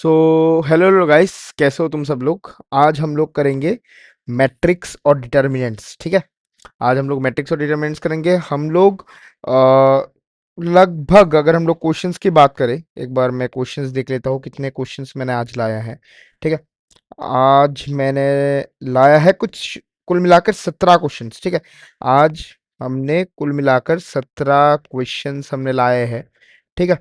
So hello hello guys, कैसे हो तुम सब लोग। आज हम लोग करेंगे मैट्रिक्स और डिटर्मिनेंट्स। ठीक है, आज हम लोग मैट्रिक्स और डिटर्मिनेंट्स करेंगे। हम लोग लगभग, अगर हम लोग क्वेश्चंस की बात करें, एक बार मैं क्वेश्चंस देख लेता हूँ कितने क्वेश्चंस मैंने आज लाया है। ठीक है, आज मैंने लाया है कुछ कुल मिलाकर 17 क्वेश्चंस। ठीक है, आज हमने कुल मिलाकर 17 क्वेश्चंस हमने लाए हैं। ठीक है,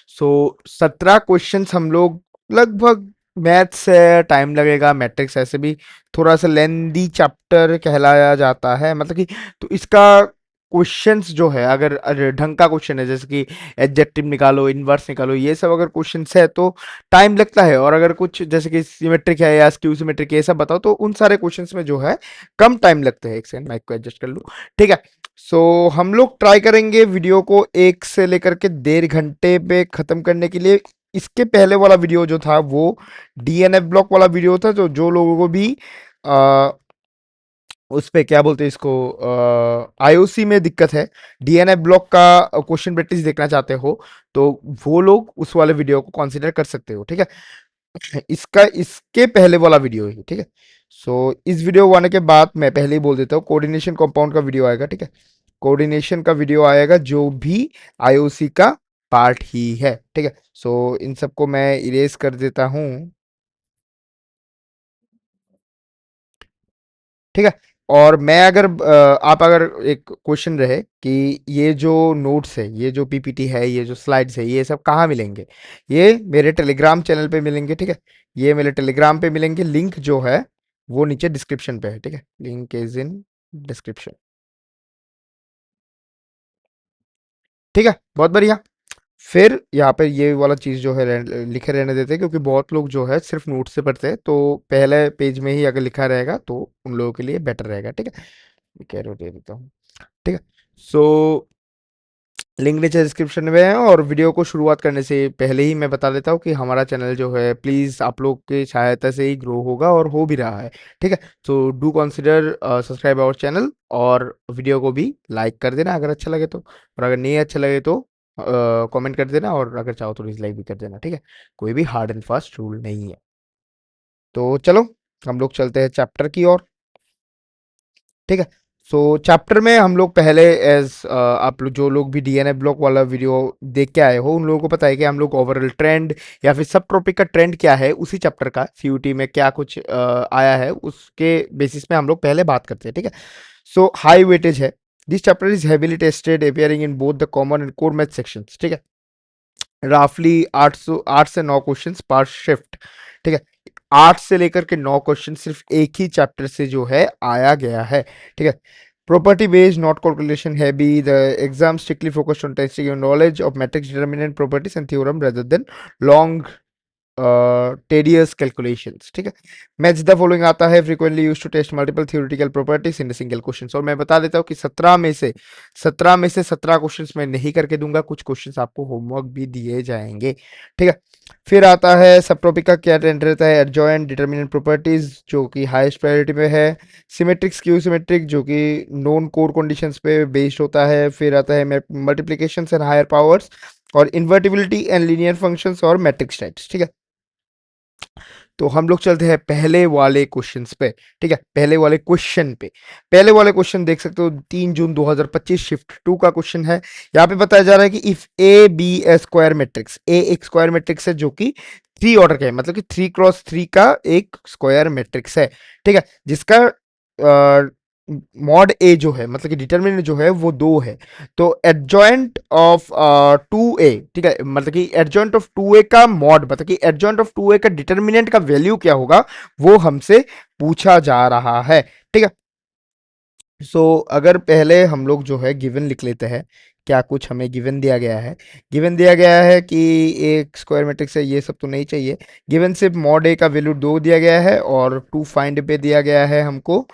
सो 17 क्वेश्चंस हम लोग लगभग, मैथ्स है, टाइम लगेगा। मैट्रिक्स ऐसे भी थोड़ा सा लेंदी चैप्टर कहलाया जाता है, मतलब कि तो इसका क्वेश्चंस जो है, अगर ढंग का क्वेश्चन है, जैसे कि एडजेक्टिव निकालो, इनवर्स निकालो, ये सब अगर क्वेश्चंस है तो टाइम लगता है। और अगर कुछ जैसे कि सिमेट्रिक है या स्क्यू सिमेट्रिक, ये सब बताओ, तो उन सारे क्वेश्चंस में जो है कम टाइम लगते हैं। एक सेकंड, माइक को एडजस्ट कर लूँ। ठीक है, सो हम लोग ट्राई करेंगे वीडियो को 1 से लेकर के 1.5 घंटे पे खत्म करने के लिए। इसके पहले वाला वीडियो जो था वो डीएनएफ ब्लॉक वाला वीडियो था, तो जो लोगों को भी आ, उस पे क्या बोलते हैं इसको, आईओसी में दिक्कत है, डीएनएफ ब्लॉक का क्वेश्चन प्रैक्टिस देखना चाहते हो, तो वो लोग उस वाले वीडियो को कंसीडर कर सकते हो। ठीक है, इसका इसके पहले वाला वीडियो ही। ठीक है, सो इस वीडियो आने के बाद मैं पहले ही बोल देता हूँ, कोऑर्डिनेशन कंपाउंड का वीडियो आएगा। ठीक है, कोऑर्डिनेशन का वीडियो आएगा जो भी आईओसी का पार्ट ही है। ठीक है, सो इन सबको मैं इरेज कर देता हूँ। ठीक है, और मैं अगर आप अगर एक क्वेश्चन रहे कि ये जो नोट्स है, ये जो पीपीटी है, ये जो स्लाइड्स है, ये सब कहाँ मिलेंगे, ये मेरे टेलीग्राम चैनल पे मिलेंगे। ठीक है, ये मेरे टेलीग्राम पे मिलेंगे। लिंक जो है वो नीचे डिस्क्रिप्शन पे है। ठीक है, लिंक इज इन डिस्क्रिप्शन। ठीक है, बहुत बढ़िया। फिर यहाँ पे ये वाला चीज़ जो है लिखे रहने देते हैं, क्योंकि बहुत लोग जो है सिर्फ नोट से पढ़ते हैं, तो पहले पेज में ही अगर लिखा रहेगा तो उन लोगों के लिए बेटर रहेगा। ठीक है, कैरो दे देता हूँ। ठीक है, सो लिंक नीचे डिस्क्रिप्शन में है। और वीडियो को शुरुआत करने से पहले ही मैं बता देता हूँ कि हमारा चैनल जो है, प्लीज़ आप लोग की सहायता से ही ग्रो होगा, और हो भी रहा है। ठीक है, so do consider subscribe our channel, और वीडियो को भी लाइक कर देना अगर अच्छा लगे तो, और अगर नहीं अच्छा लगे तो कमेंट कर देना, और अगर चाहो तो डिसलाइक भी कर देना। ठीक है, कोई भी हार्ड एंड फास्ट रूल नहीं है। तो चलो, हम लोग चलते हैं चैप्टर की ओर। ठीक है, सो चैप्टर में हम लोग पहले, एज आप लोग जो लोग भी डीएनए ब्लॉक वाला वीडियो देख के आए हो, उन लोगों को पता है कि हम लोग ओवरऑल ट्रेंड या फिर सब टॉपिक का ट्रेंड क्या है, उसी चैप्टर का सीयूटी में क्या कुछ आया है, उसके बेसिस में हम लोग पहले बात करते हैं। ठीक है, सो हाई वेटेज है। This chapter is heavily tested appearing in both the common and core math sections. ठीक है, राफली 8 से 9 क्वेश्चन पर शिफ्ट। ठीक है, 8 से लेकर के 9 क्वेश्चन सिर्फ एक ही चैप्टर से जो है आया गया है। ठीक है, property based not calculation heavy, the exam strictly focused on testing your knowledge of matrix determinant properties and theorem rather than long tedious calculations. ठीक है, मैच द फॉलोइंग आता है, frequently use to test multiple theoretical properties in a single question. और मैं बता देता हूँ कि 17 में से 17 क्वेश्चंस मैं नहीं करके दूंगा, कुछ क्वेश्चंस आपको होमवर्क भी दिए जाएंगे। ठीक है, फिर आता है सब टॉपिक का क्या ट्रेंड रहता है, एडजॉइंट डिटर्मिनेंट प्रॉपर्टीज जो कि हाईएस्ट प्रायोरिटी में है, सिमेट्रिक स्क्यू सिमेट्रिक जो कि नॉन कोर कंडीशंस पे बेस्ड होता है, फिर आता है मल्टीप्लिकेशन एंड हायर पावर्स, और इन्वर्टिबिलिटी एंड लीनियर फंक्शंस और मैट्रिक्स टाइप्स। ठीक है, तो हम लोग चलते हैं पहले वाले क्वेश्चंस पे। ठीक है, पहले वाले क्वेश्चन पे, पहले वाले क्वेश्चन देख सकते हो, 3 जून 2025 शिफ्ट 2 का क्वेश्चन है। यहाँ पे बताया जा रहा है कि if A B A square matrix, A एक स्क्वायर मैट्रिक्स है जो कि 3 ऑर्डर का है, मतलब कि 3x3 का एक स्क्वायर मैट्रिक्स है। ठीक है, जिसका मॉड ए जो है, मतलब कि डिटरमिनेंट जो है वो 2 है, तो एडजॉइंट ऑफ 2a। ठीक है, मतलब कि एडजॉइंट ऑफ 2a का मॉड, मतलब कि एडजॉइंट ऑफ 2a का डिटरमिनेंट का वैल्यू क्या होगा, वो हमसे पूछा जा रहा है। ठीक है, सो अगर पहले हम लोग जो है गिवन लिख लेते हैं, क्या कुछ हमें गिवन दिया गया है। गिवन दिया गया है कि एक स्क्वायर मैट्रिक्स है, ये सब तो नहीं चाहिए। गिवन सिर्फ मॉड ए का वैल्यू 2 दिया गया है, और टू फाइंड पे दिया गया है हमको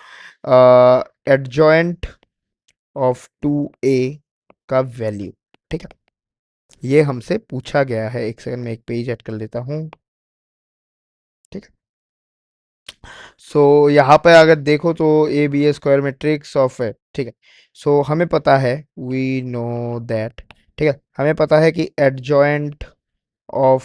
एडजॉइंट ऑफ 2a का वैल्यू। ठीक है, ये हमसे पूछा गया है। एक सेकंड में एक पेज ऐड कर देता हूँ। ठीक है, सो यहाँ पे अगर देखो तो A B A square matrix of है। ठीक है, सो हमें पता है, वी नो दैट, ठीक है, हमें पता है कि एडजॉइंट ऑफ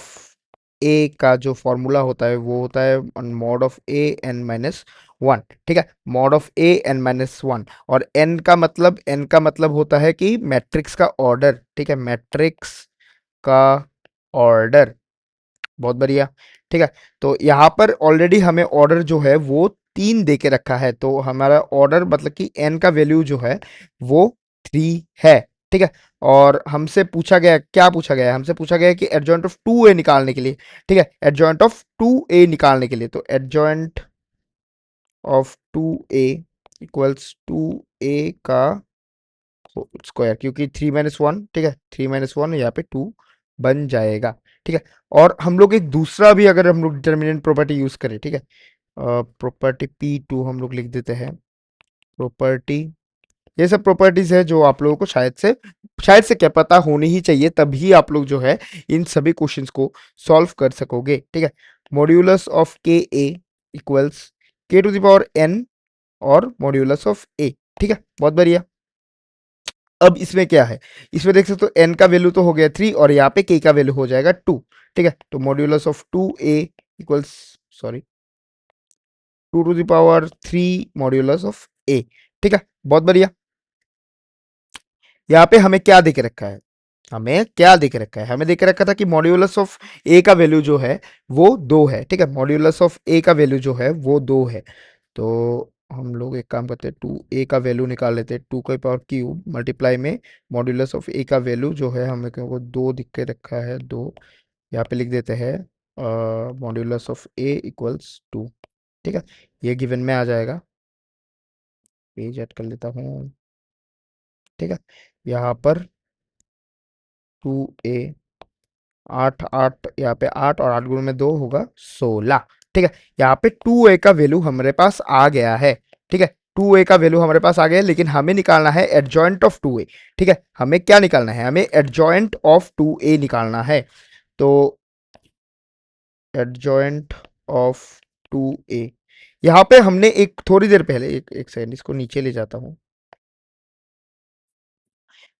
ए का जो फॉर्मूला होता है वो होता है mod of A N minus one. ठीक है, mod of A N minus one. और एन का मतलब होता है कि मैट्रिक्स का ऑर्डर। ठीक है, मैट्रिक्स का ऑर्डर। बहुत बढ़िया। ठीक है, तो यहाँ पर ऑलरेडी हमें ऑर्डर जो है वो 3 दे के रखा है, तो हमारा ऑर्डर मतलब कि n का वैल्यू जो है वो 3 है। ठीक है, और हमसे पूछा गया, क्या पूछा गया है, हमसे पूछा गया है कि एडजॉइंट ऑफ 2a निकालने के लिए। ठीक है, एडजॉइंट ऑफ 2a निकालने के लिए, तो adjoint of 2a equals 2a का स्क्वायर, क्योंकि 3 - 1। ठीक है, 3 - 1 यहाँ पे 2 बन जाएगा। ठीक है, और हम लोग एक दूसरा भी अगर हम लोग डिटर्मिनेंट प्रॉपर्टी यूज करें, ठीक है, प्रॉपर्टी P2 हम लोग लिख देते हैं। प्रॉपर्टी, ये सब प्रॉपर्टीज है जो आप लोगों को शायद से क्या पता होनी ही चाहिए, तभी आप लोग जो है इन सभी क्वेश्चंस को सॉल्व कर सकोगे। ठीक है, मॉड्यूलस ऑफ के ए इक्वल्स के टू द पावर एन और मॉड्यूलस ऑफ ए। ठीक है, बहुत बढ़िया। अब इसमें क्या है, इसमें देख सकते हो एन का वैल्यू तो हो गया 3 और यहाँ पे के का वैल्यू हो जाएगा 2। ठीक है, तो modulus of 2a equals, sorry, 2 to the power 3 modulus of A. ठीक है, बहुत बढ़िया। यहाँ पे हमें क्या देके रखा है, हमें क्या देके रखा है, हमें देके रखा था कि मॉड्यूलस ऑफ ए का वैल्यू जो है वो 2 है। ठीक है, मॉड्यूलस ऑफ ए का वैल्यू जो है वो 2 है। तो हम लोग एक काम करते हैं, 2a का वैल्यू निकाल लेते हैं, 2 का पावर क्यूब मल्टीप्लाई में मॉड्यूलस ऑफ ए का वैल्यू जो है हमें को 2 दिख के रखा है, 2 यहाँ पे लिख देते हैं। Modulus of A equals 2। ठीक है, ये गिवन में आ जाएगा, पेज ऐड कर लेता हूँ। ठीक है, यहाँ पर 2a, 8 8 यहाँ पे 8 और 8 गुण में 2 होगा 16। ठीक है, यहाँ पे 2a का वैल्यू हमारे पास आ गया है। ठीक है, 2a का वैल्यू हमारे पास आ गया है, लेकिन हमें निकालना है एडजॉइंट ऑफ 2a। ठीक है, हमें क्या निकालना है, हमें एडजॉइंट ऑफ 2a निकालना है। तो एडजॉइंट ऑफ 2a, यहाँ पे हमने एक थोड़ी देर पहले, एक सेकंड इसको नीचे ले जाता हूँ।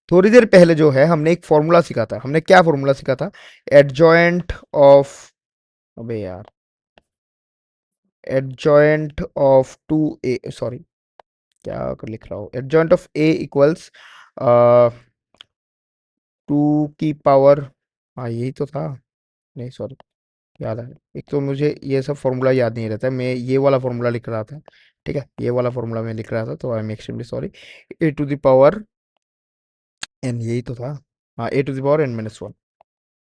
थोड़ी देर पहले जो है हमने एक फॉर्मूला सीखा था, हमने क्या फॉर्मूला सीखा था, एडजॉइंट ऑफ, अबे यार, एडजॉइंट ऑफ 2a, सॉरी क्या कर लिख रहा हूँ, एडजॉइंट ऑफ a इक्वल्स 2 की पावर, हाँ यही तो था, नहीं सॉरी, याद है, एक तो मुझे ये सब फॉर्मूला याद नहीं रहता है, मैं ये वाला फॉर्मूला लिख रहा था। ठीक है, ये वाला फॉर्मूला मैं लिख रहा था, तो I am extremely sorry. A to the power N, यही तो था, हाँ, A to the power n - 1,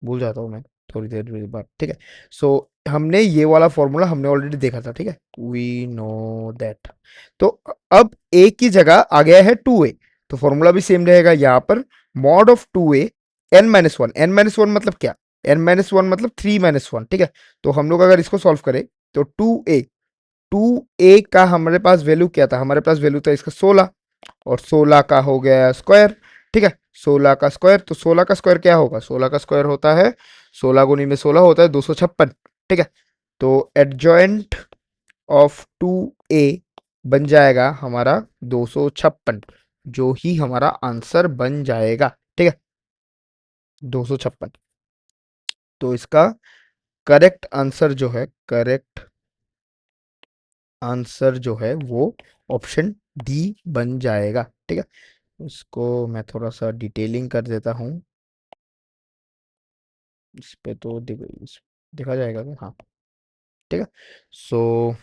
भूल जाता हूँ मैं थोड़ी देर मेरी बात। ठीक है, सो हमने ये वाला फॉर्मूला हमने ऑलरेडी देखा था। ठीक है, वी नो दैट। तो अब ए की जगह आ गया है 2a, तो फॉर्मूला भी सेम रहेगा यहाँ पर, mod of 2a n - 1। n - 1 मतलब क्या, n - 1 मतलब 3 - 1। ठीक है, तो हम लोग अगर इसको सॉल्व करें तो 2a का हमारे पास वैल्यू क्या था, हमारे पास वैल्यू था इसका 16, और 16 का हो गया स्क्वायर। ठीक है, 16 का स्क्वायर, तो 16 का स्क्वायर क्या होगा, 16 का स्क्वायर होता है, 16 गुनी में 16 होता है 256। ठीक है, तो एडजॉइंट ऑफ 2a बन जाएगा हमारा 256, जो ही हमारा आंसर बन जाएगा। ठीक है, 256। तो इसका करेक्ट आंसर जो है, करेक्ट आंसर जो है वो ऑप्शन डी बन जाएगा। ठीक है, इसको मैं थोड़ा सा डिटेलिंग कर देता हूँ, इस पे तो देखा जाएगा क्या, हाँ। ठीक है, सो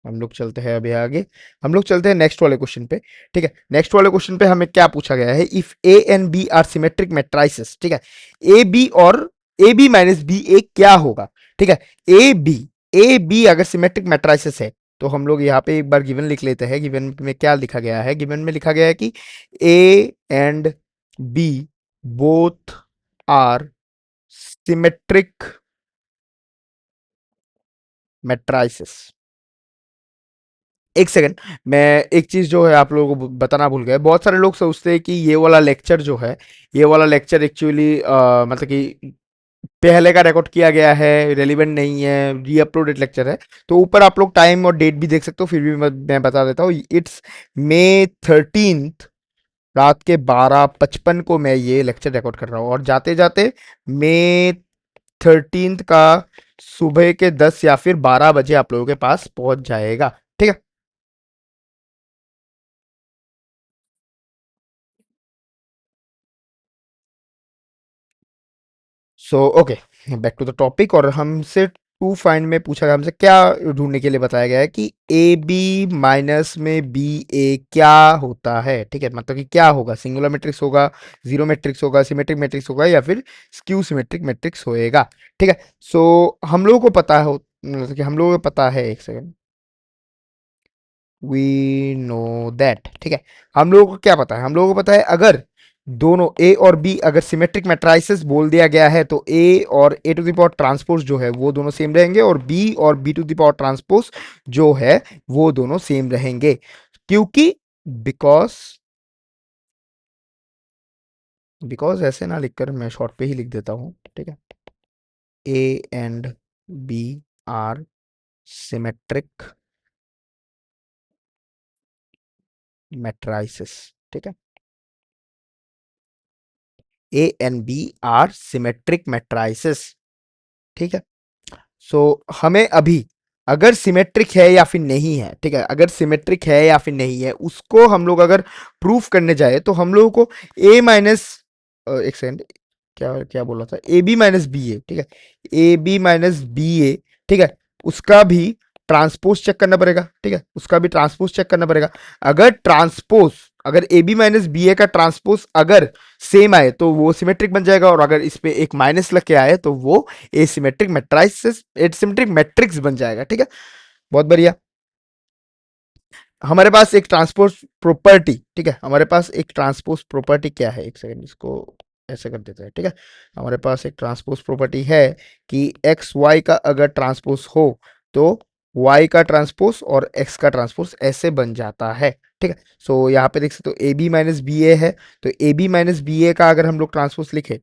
हम लोग चलते हैं अभी आगे, हम लोग चलते हैं नेक्स्ट वाले क्वेश्चन पे। ठीक है, नेक्स्ट वाले क्वेश्चन पे हमें क्या पूछा गया है, if A and B are symmetric matrices. ठीक है, ए बी और A B minus B A क्या होगा। ठीक है, ए बी अगर सिमेट्रिक मैट्राइसेस है, तो हम लोग यहाँ पे एक बार गिवन लिख लेते हैं। गिवन में क्या लिखा गया है, गिवन में लिखा गया है कि A and B both are symmetric matrices. एक सेकंड, मैं एक चीज जो है आप लोगों को बताना भूल गया, बहुत सारे लोग सोचते हैं कि ये वाला लेक्चर जो है, ये वाला लेक्चर एक्चुअली मतलब कि पहले का रिकॉर्ड किया गया है, रेलिवेंट नहीं है, रीअपलोडेड लेक्चर है। तो ऊपर आप लोग टाइम और डेट भी देख सकते हो, फिर भी मैं बता देता हूँ, इट्स May 13 रात के 12:55 को मैं ये लेक्चर रिकॉर्ड कर रहा हूँ, और जाते जाते May 13 का सुबह के 10 या फिर 12 बजे आप लोगों के पास पहुंच जाएगा। ठीक है। So okay, back to the topic. और हमसे टू फाइंड में पूछा गया, हमसे क्या ढूंढने के लिए बताया गया है कि ए बी माइनस में बी ए क्या होता है। ठीक है, मतलब कि क्या होगा, सिंगुलर मैट्रिक्स होगा, जीरो मैट्रिक्स होगा, सिमेट्रिक मैट्रिक्स होगा, या फिर स्क्यू सिमेट्रिक मैट्रिक्स होएगा। ठीक है। सो हम लोगों को पता हो, मतलब कि हम लोगों को पता है, एक सेकेंड, वी नो दैट। ठीक है, हम लोगों को क्या पता है, हम लोगों को पता है अगर दोनों ए और बी अगर सिमेट्रिक मैट्राइसिस बोल दिया गया है तो ए और A to the power transpose जो है वो दोनों सेम रहेंगे, और बी और B to the power transpose जो है वो दोनों सेम रहेंगे। क्योंकि बिकॉज बिकॉज ऐसे ना लिखकर मैं शॉर्ट पे ही लिख देता हूं। ठीक है, A and B are symmetric matrices. ठीक है, A and B are symmetric matrices. ठीक है। सो हमें अभी अगर सिमेट्रिक है या फिर नहीं है, ठीक है, अगर सिमेट्रिक है या फिर नहीं है उसको हम लोग अगर प्रूफ करने जाए तो हम लोगों को ए माइनस, एक सेकंड, क्या क्या बोला था, ए बी माइनस बी ए। ठीक है, A B minus B A. ठीक है, उसका भी ट्रांसपोज चेक करना पड़ेगा। ठीक है, उसका भी ट्रांसपोज चेक करना पड़ेगा। अगर ट्रांसपोज, अगर ए बी माइनस बी ए का ट्रांसपोज अगर सेम आए तो वो सिमेट्रिक बन जाएगा, और अगर इस पे एक माइनस लग के आए तो वो एसिमेट्रिक मैट्राइसिस, एसिमेट्रिक मैट्रिक्स बन जाएगा। ठीक है, बहुत बढ़िया। हमारे पास एक ट्रांसपोज प्रॉपर्टी, ठीक है, हमारे पास एक ट्रांसपोज प्रॉपर्टी क्या है, एक सेकंड इसको ऐसे कर देते हैं। ठीक है, हमारे पास एक ट्रांसपोज प्रॉपर्टी है कि एक्स वाई का अगर ट्रांसपोज हो तो वाई का ट्रांसपोज और एक्स का ट्रांसपोज ऐसे बन जाता है। ठीक है, सो यहाँ पे देख सकते हो ए बी माइनस बी ए है, तो A B minus B A का अगर हम लोग ट्रांसपोज लिखे,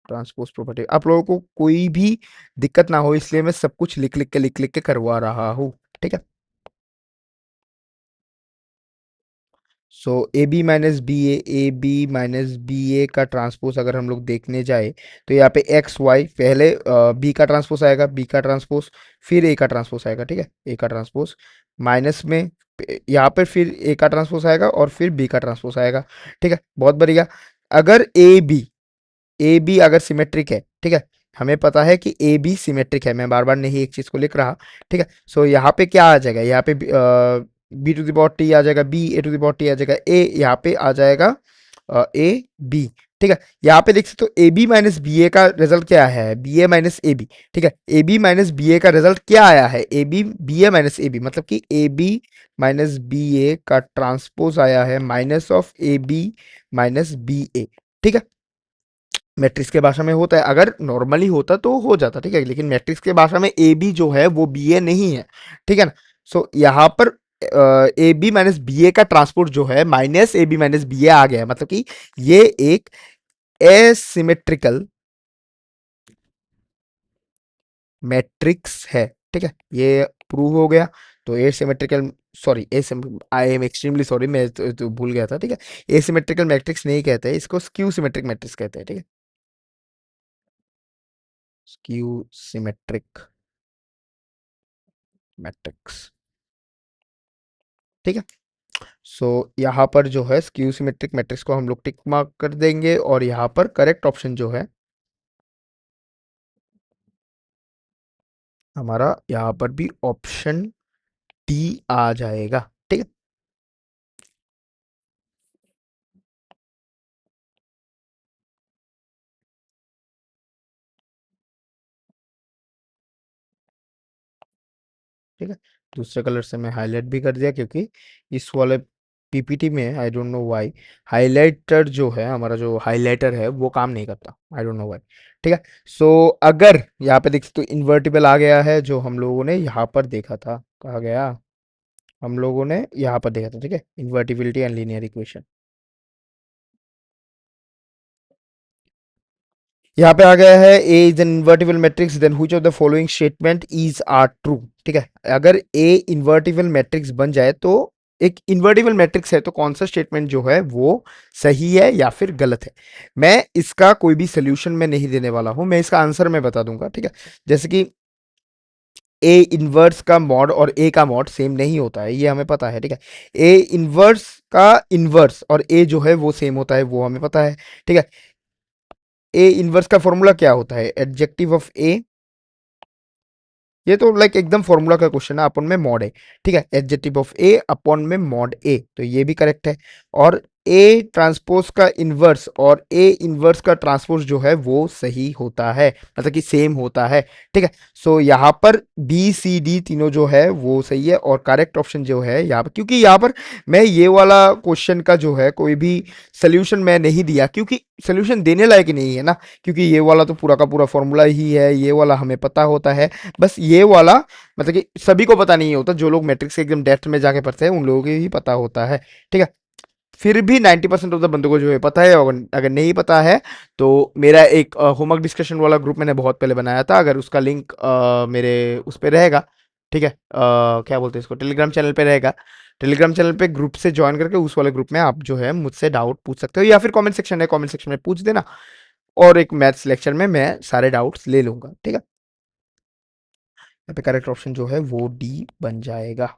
ट्रांसपोज प्रॉपर्टी, आप लोगों को कोई भी दिक्कत ना हो इसलिए मैं सब कुछ लिख लिख के करवा रहा हूँ। ठीक है, so A B minus B A B minus B A का ट्रांसपोज अगर हम लोग देखने जाए तो यहाँ पे एक्स वाई पहले बी का ट्रांसपोज आएगा, बी का ट्रांसपोज, फिर ए का ट्रांसपोज आएगा। ठीक है, ए का ट्रांसपोज माइनस में यहाँ पर फिर ए का ट्रांसपोज आएगा और फिर बी का ट्रांसपोज आएगा। ठीक है, बहुत बढ़िया। अगर ए बी अगर सिमेट्रिक है, ठीक है, हमें पता है कि ए बी सिमेट्रिक है, मैं बार बार नहीं एक चीज को लिख रहा। ठीक है, सो यहाँ पे क्या आ जाएगा, यहाँ पे B to the power T आ जाएगा, B A to the power T आ जाएगा, ए यहाँ पे आ जाएगा ए बी। ठीक है, यहाँ पे देख सकते हो A B minus B A का रिजल्ट क्या है, B A minus A B. ठीक है, A B minus B A का रिजल्ट क्या आया है, A B B A minus A B, मतलब कि A B minus B A का ट्रांसपोज आया है minus of A B minus B A. ठीक है, मैट्रिक्स के भाषा में होता है, अगर नॉर्मली होता तो हो जाता, ठीक है, लेकिन मैट्रिक्स के भाषा में ए बी जो है वो बी ए नहीं है। ठीक है ना, सो यहाँ पर A B minus B A का ट्रांसपोर्ट जो है minus A B minus B A आ गया है, मतलब कि ये एक एसिमेट्रिकल मैट्रिक्स है। ठीक है, ये प्रूव हो गया। तो asymmetrical, sorry I am extremely sorry, मैं तो भूल गया था। ठीक है, एसिमेट्रिकल मैट्रिक्स नहीं कहते हैं इसको, स्क्यू सिमेट्रिक मैट्रिक्स कहते हैं। ठीक है, स्क्यू सिमेट्रिक मैट्रिक्स। ठीक है, सो यहाँ पर जो है स्क्यू सिमेट्रिक मैट्रिक्स को हम लोग टिक मार्क कर देंगे, और यहाँ पर करेक्ट ऑप्शन जो है हमारा यहाँ पर भी ऑप्शन डी आ जाएगा। ठीक है, ठीक है, दूसरे कलर से मैं हाईलाइट भी कर दिया क्योंकि इस वाले पीपीटी में I don't know why highlighter जो है, हमारा जो हाइलाइटर है वो काम नहीं करता, आई डोंट नो व्हाई। ठीक है, सो अगर यहाँ पे देख सकते हो इन्वर्टिबल आ गया है, जो हम लोगों ने यहाँ पर देखा था, कहा गया, हम लोगों ने यहाँ पर देखा था। ठीक है, इन्वर्टिबिलिटी एंड लीनियर इक्वेशन यहाँ पे आ गया है, A is an invertible matrix then which of the following statement is are true. ठीक है, अगर ए इन्वर्टिबल मैट्रिक्स बन जाए तो एक इन्वर्टिबल मैट्रिक्स है तो कौन सा स्टेटमेंट जो है वो सही है या फिर गलत है। मैं इसका कोई भी सोल्यूशन में नहीं देने वाला हूं, मैं इसका आंसर मैं बता दूंगा, ठीक है। जैसे कि ए इनवर्स का मॉड और ए का मॉड सेम नहीं होता है, ये हमें पता है, ठीक है। ए इनवर्स का इनवर्स और ए जो है वो सेम होता है, वो हमें पता है, ठीक है। ए इनवर्स का फॉर्मूला क्या होता है, एडजेक्टिव ऑफ ए, ये तो लाइक एकदम फॉर्मूला का क्वेश्चन है, अपन में मॉड है, ठीक है। एडजेक्टिव ऑफ ए अपॉन में मॉड ए, तो ये भी करेक्ट है। और ए ट्रांसपोज का इनवर्स और ए इनवर्स का ट्रांसपोज जो है वो सही होता है, मतलब कि सेम होता है, ठीक है। सो यहाँ पर बी सी डी तीनों जो है वो सही है, और करेक्ट ऑप्शन जो है यहाँ पर, क्योंकि यहाँ पर मैं ये वाला क्वेश्चन का जो है कोई भी सोल्यूशन मैं नहीं दिया, क्योंकि सोल्यूशन देने लायक ही नहीं है ना, क्योंकि ये वाला तो पूरा का पूरा फॉर्मूला ही है, ये वाला हमें पता होता है। बस ये वाला मतलब कि सभी को पता नहीं होता, जो लोग मैट्रिक्स के एकदम डेप्थ में जाके पढ़ते हैं उन लोगों को ही पता होता है, ठीक है। फिर भी 90% ऑफ द बंदों को जो है पता है, और अगर नहीं पता है तो मेरा एक होमवर्क डिस्कशन वाला ग्रुप मैंने बहुत पहले बनाया था, अगर उसका लिंक मेरे उस पर रहेगा, ठीक है, क्या बोलते हैं इसको, टेलीग्राम चैनल पे रहेगा। टेलीग्राम चैनल पे ग्रुप से ज्वाइन करके उस वाले ग्रुप में आप जो है मुझसे डाउट पूछ सकते हो, या फिर कमेंट सेक्शन है, कमेंट सेक्शन में पूछ देना, और एक मैथ्स लेक्चर में मैं सारे डाउट्स ले लूंगा, ठीक है। यहाँ पे करेक्ट ऑप्शन जो है वो डी बन जाएगा।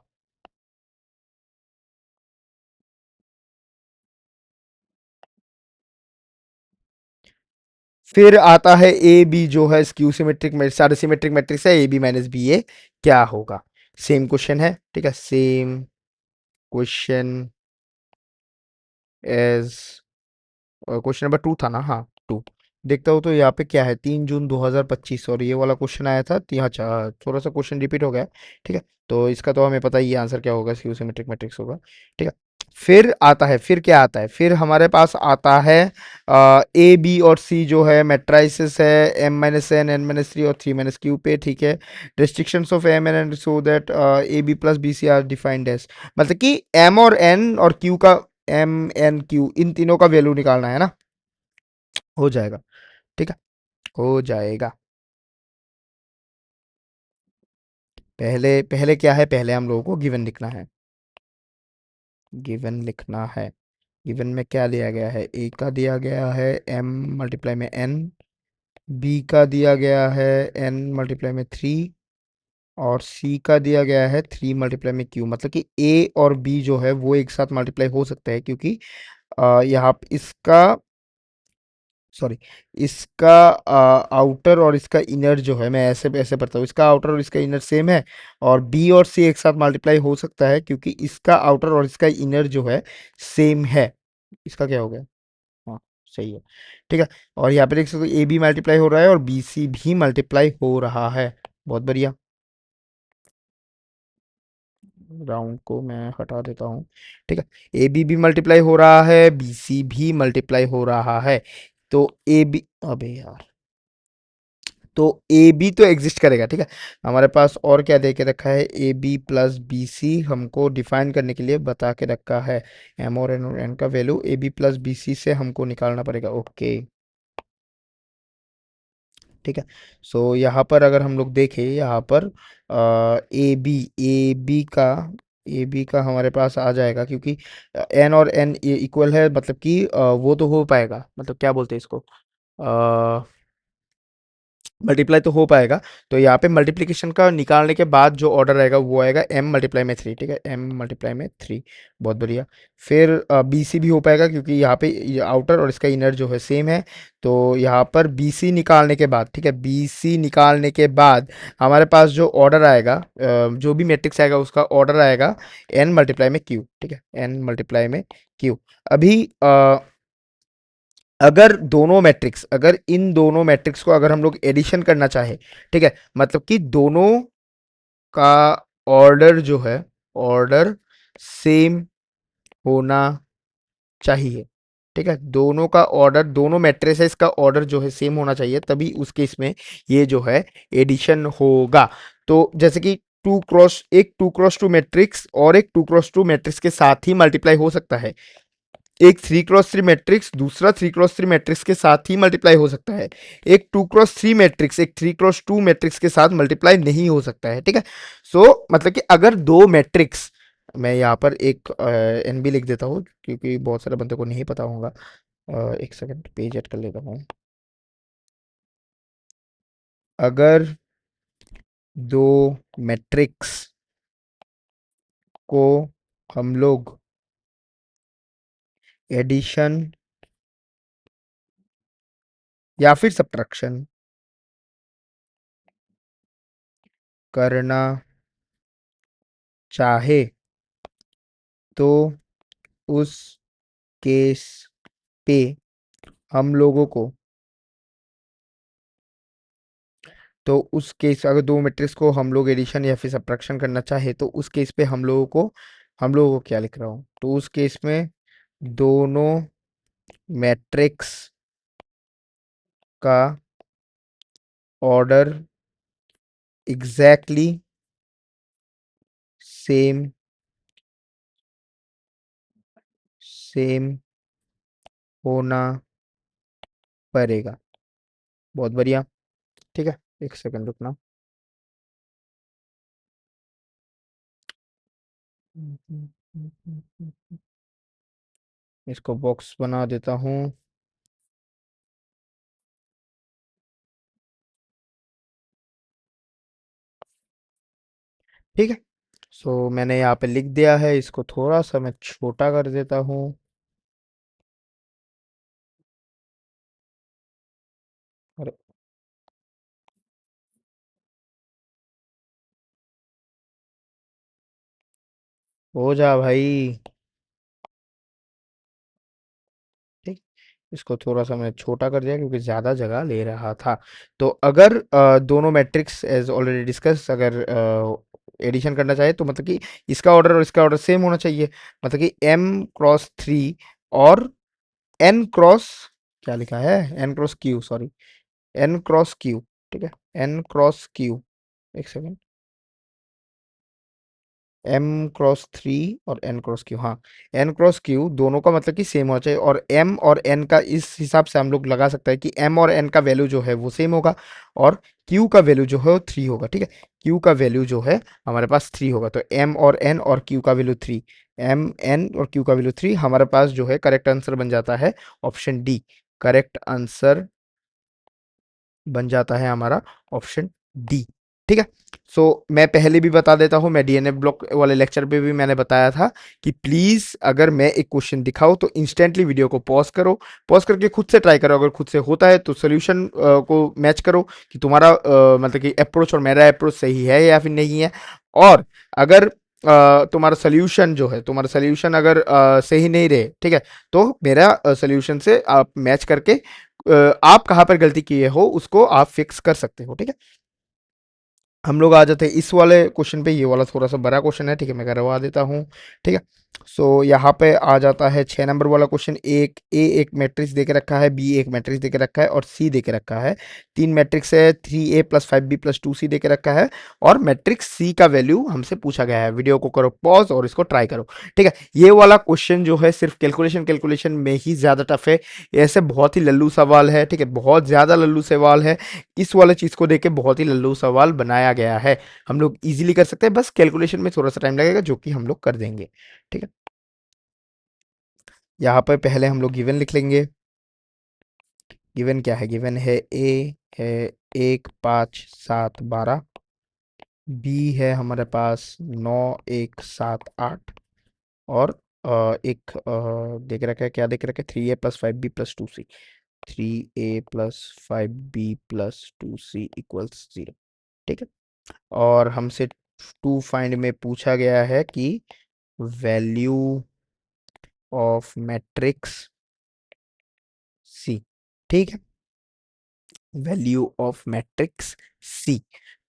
फिर आता है ए बी जो है स्क्यू सिमेट्रिक में सारे सिमेट्रिक मैट्रिक्स है, A B minus B A क्या होगा। सेम क्वेश्चन है, ठीक है, same question as question number 2 था ना, हाँ 2। देखता हूँ तो यहाँ पे क्या है, 3 जून 2025, और ये वाला क्वेश्चन आया था, अच्छा थोड़ा सा क्वेश्चन रिपीट हो गया, ठीक है। तो इसका तो हमें पता ही है आंसर क्या होगा, स्क्यू सिमेट्रिक मैट्रिक्स होगा, ठीक है। फिर आता है, फिर क्या आता है, फिर हमारे पास आता है ए बी और सी जो है मैट्राइसिस है, M minus N, N minus three और थ्री माइनस क्यू पे, ठीक है। Restrictions of M N N so that A B plus B C are defined as, मतलब कि एम और एन और क्यू का, एम एन क्यू इन तीनों का वैल्यू निकालना है ना, हो जाएगा, ठीक है, हो जाएगा। पहले पहले क्या है, पहले हम लोगों को गिवन लिखना है, गिवन लिखना है। गिवन में क्या दिया गया है, ए का दिया गया है एम मल्टीप्लाई में एन, बी का दिया गया है एन मल्टीप्लाई में थ्री, और सी का दिया गया है थ्री मल्टीप्लाई में क्यू, मतलब कि ए और बी जो है वो एक साथ मल्टीप्लाई हो सकते हैं, क्योंकि यहाँ इसका, सॉरी, इसका आउटर और इसका इनर जो है, मैं ऐसे ऐसे पढ़ता हूँ, इसका आउटर और इसका इनर सेम है, और बी और सी एक साथ मल्टीप्लाई हो सकता है क्योंकि इसका आउटर और इसका इनर जो है सेम है। इसका क्या हो गया, हाँ सही है, ठीक है। और यहाँ पे देख सकते हो ए बी मल्टीप्लाई हो रहा है और बी सी भी मल्टीप्लाई हो रहा है, बहुत बढ़िया। राउंड को मैं हटा देता हूँ, ठीक है। ए बी भी मल्टीप्लाई हो रहा है, बी सी भी मल्टीप्लाई हो रहा है, तो ए बी, अबे यार, तो ए बी तो एग्जिस्ट करेगा, ठीक है। हमारे पास और क्या दे के रखा है, A B plus B C हमको डिफाइन करने के लिए बता के रखा है, एम और एन का value A B plus B C से हमको निकालना पड़ेगा, ओके, ठीक है। सो यहाँ पर अगर हम लोग देखें, यहाँ पर ए बी का हमारे पास आ जाएगा, क्योंकि एन और एन इक्वल है, मतलब कि वो तो हो पाएगा, मतलब क्या बोलते हैं इसको, मल्टीप्लाई तो हो पाएगा। तो यहाँ पे मल्टीप्लिकेशन का निकालने के बाद जो ऑर्डर आएगा वो आएगा एम मल्टीप्लाई में थ्री, ठीक है, एम मल्टीप्लाई में थ्री, बहुत बढ़िया। फिर बी सी भी हो पाएगा, क्योंकि यहाँ पे आउटर और इसका इनर जो है सेम है, तो यहाँ पर बी सी निकालने के बाद, ठीक है, बी सी निकालने के बाद हमारे पास जो ऑर्डर आएगा, जो भी मैट्रिक्स आएगा उसका ऑर्डर आएगा एन मल्टीप्लाई में क्यू, ठीक है, एन मल्टीप्लाई में क्यू। अभी अगर इन दोनों मैट्रिक्स को अगर हम लोग एडिशन करना चाहे, ठीक है, मतलब कि दोनों का ऑर्डर जो है, ऑर्डर सेम होना चाहिए, ठीक है, दोनों का ऑर्डर, दोनों मैट्रिसेस का ऑर्डर जो है सेम होना चाहिए, तभी उस केस में ये जो है एडिशन होगा। तो जैसे कि टू क्रॉस टू मैट्रिक्स और एक टू क्रॉस टू मैट्रिक्स के साथ ही मल्टीप्लाई हो सकता है, एक 3x3 मैट्रिक्स दूसरा 3x3 मैट्रिक्स के साथ ही मल्टीप्लाई हो सकता है, एक 2x3 मैट्रिक्स एक 3x2 मैट्रिक्स के साथ मल्टीप्लाई नहीं हो सकता है, ठीक है। सो मतलब कि अगर दो मैट्रिक्स मैं यहाँ पर एक एन भी लिख देता हूँ क्योंकि बहुत सारे बंदे को नहीं पता होगा। एक सेकंड पेज ऐड कर लेता हूँ। अगर दो मैट्रिक्स को हम लोग एडिशन या फिर सब्ट्रैक्शन करना चाहे तो उस केस पे हम लोगों को तो उस केस अगर दो मैट्रिक्स को हम लोग एडिशन या फिर सब्ट्रैक्शन करना चाहे तो उस केस पे हम लोगों को क्या लिख रहा हूँ, तो उस केस में दोनों मैट्रिक्स का ऑर्डर एग्जैक्टली सेम सेम होना पड़ेगा। बहुत बढ़िया। ठीक है, एक सेकंड रुकना। इसको बॉक्स बना देता हूँ। ठीक है, सो मैंने यहाँ पे लिख दिया है, इसको थोड़ा सा मैं छोटा कर देता हूँ। अरे हो जा भाई। ठीक, इसको थोड़ा सा मैंने छोटा कर दिया क्योंकि ज़्यादा जगह ले रहा था। तो अगर दोनों मैट्रिक्स एज ऑलरेडी डिस्कस अगर एडिशन करना चाहे तो मतलब कि इसका ऑर्डर और इसका ऑर्डर सेम होना चाहिए। मतलब कि m×3 और n× क्या लिखा है, n×q, सॉरी, n×q। ठीक है, n×q। एक सेकेंड, m×3 और n×q, हाँ, n×q दोनों का मतलब कि सेम होना चाहिए, और m और n का इस हिसाब से हम लोग लगा सकते हैं कि m और n का वैल्यू जो है वो सेम होगा और q का वैल्यू जो है वो 3 होगा। ठीक है, q का वैल्यू जो है हमारे पास 3 होगा, तो m और n और q का वैल्यू 3, m n और q का वैल्यू 3, हमारे पास जो है करेक्ट आंसर बन जाता है ऑप्शन डी। करेक्ट आंसर बन जाता है हमारा ऑप्शन डी। ठीक है, सो मैं पहले भी बता देता हूं, मैं डीएनए ब्लॉक वाले लेक्चर पे भी मैंने बताया था कि प्लीज अगर मैं एक क्वेश्चन दिखाऊं तो इंस्टेंटली वीडियो को पॉज करो, पॉज करके खुद से ट्राई करो। अगर खुद से होता है तो सोल्यूशन को मैच करो कि तुम्हारा मतलब कि अप्रोच और मेरा अप्रोच सही है या फिर नहीं है। और अगर तुम्हारा सोल्यूशन जो है, तुम्हारा सोल्यूशन अगर सही नहीं रहे, ठीक है, तो मेरा सोल्यूशन से आप मैच करके आप कहाँ पर गलती किए हो उसको आप फिक्स कर सकते हो। ठीक है, हम लोग आ जाते हैं इस वाले क्वेश्चन पे। ये वाला थोड़ा सा बड़ा क्वेश्चन है, ठीक है, मैं करवा देता हूँ। ठीक है, सो यहाँ पे आ जाता है 6 नंबर वाला क्वेश्चन। एक ए एक मैट्रिक्स देके रखा है, बी एक मैट्रिक्स देके रखा है और सी देके रखा है। तीन मैट्रिक्स है, 3a+5b+2c देके रखा है और मैट्रिक्स सी का वैल्यू हमसे पूछा गया है। वीडियो को करो पॉज और इसको ट्राई करो। ठीक है, ये वाला क्वेश्चन जो है सिर्फ कैलकुलेशन कैलकुलेशन में ही ज्यादा टफ है। ऐसे बहुत ही लल्लू सवाल है, ठीक है, बहुत ज्यादा लल्लू सवाल है। इस वाले चीज को देख के बहुत ही लल्लू सवाल बनाया गया है। हम लोग इजीली कर सकते हैं, बस कैलकुलेशन में थोड़ा सा टाइम लगेगा जो कि हम लोग कर देंगे। ठीक है, यहाँ पर पहले हम लोग गिवन लिख लेंगे। गिवन क्या है, गिवन है ए है 1, 5, 7, 12, बी है हमारे पास 9, 1, 7, 8 और एक देख रखा है, क्या देख रखा है, 3a+5b+2c, 3a+5b+2c=0। ठीक है, और हमसे टू फाइंड में पूछा गया है कि वैल्यू ऑफ मैट्रिक्स सी। ठीक है, वैल्यू ऑफ मैट्रिक्स सी,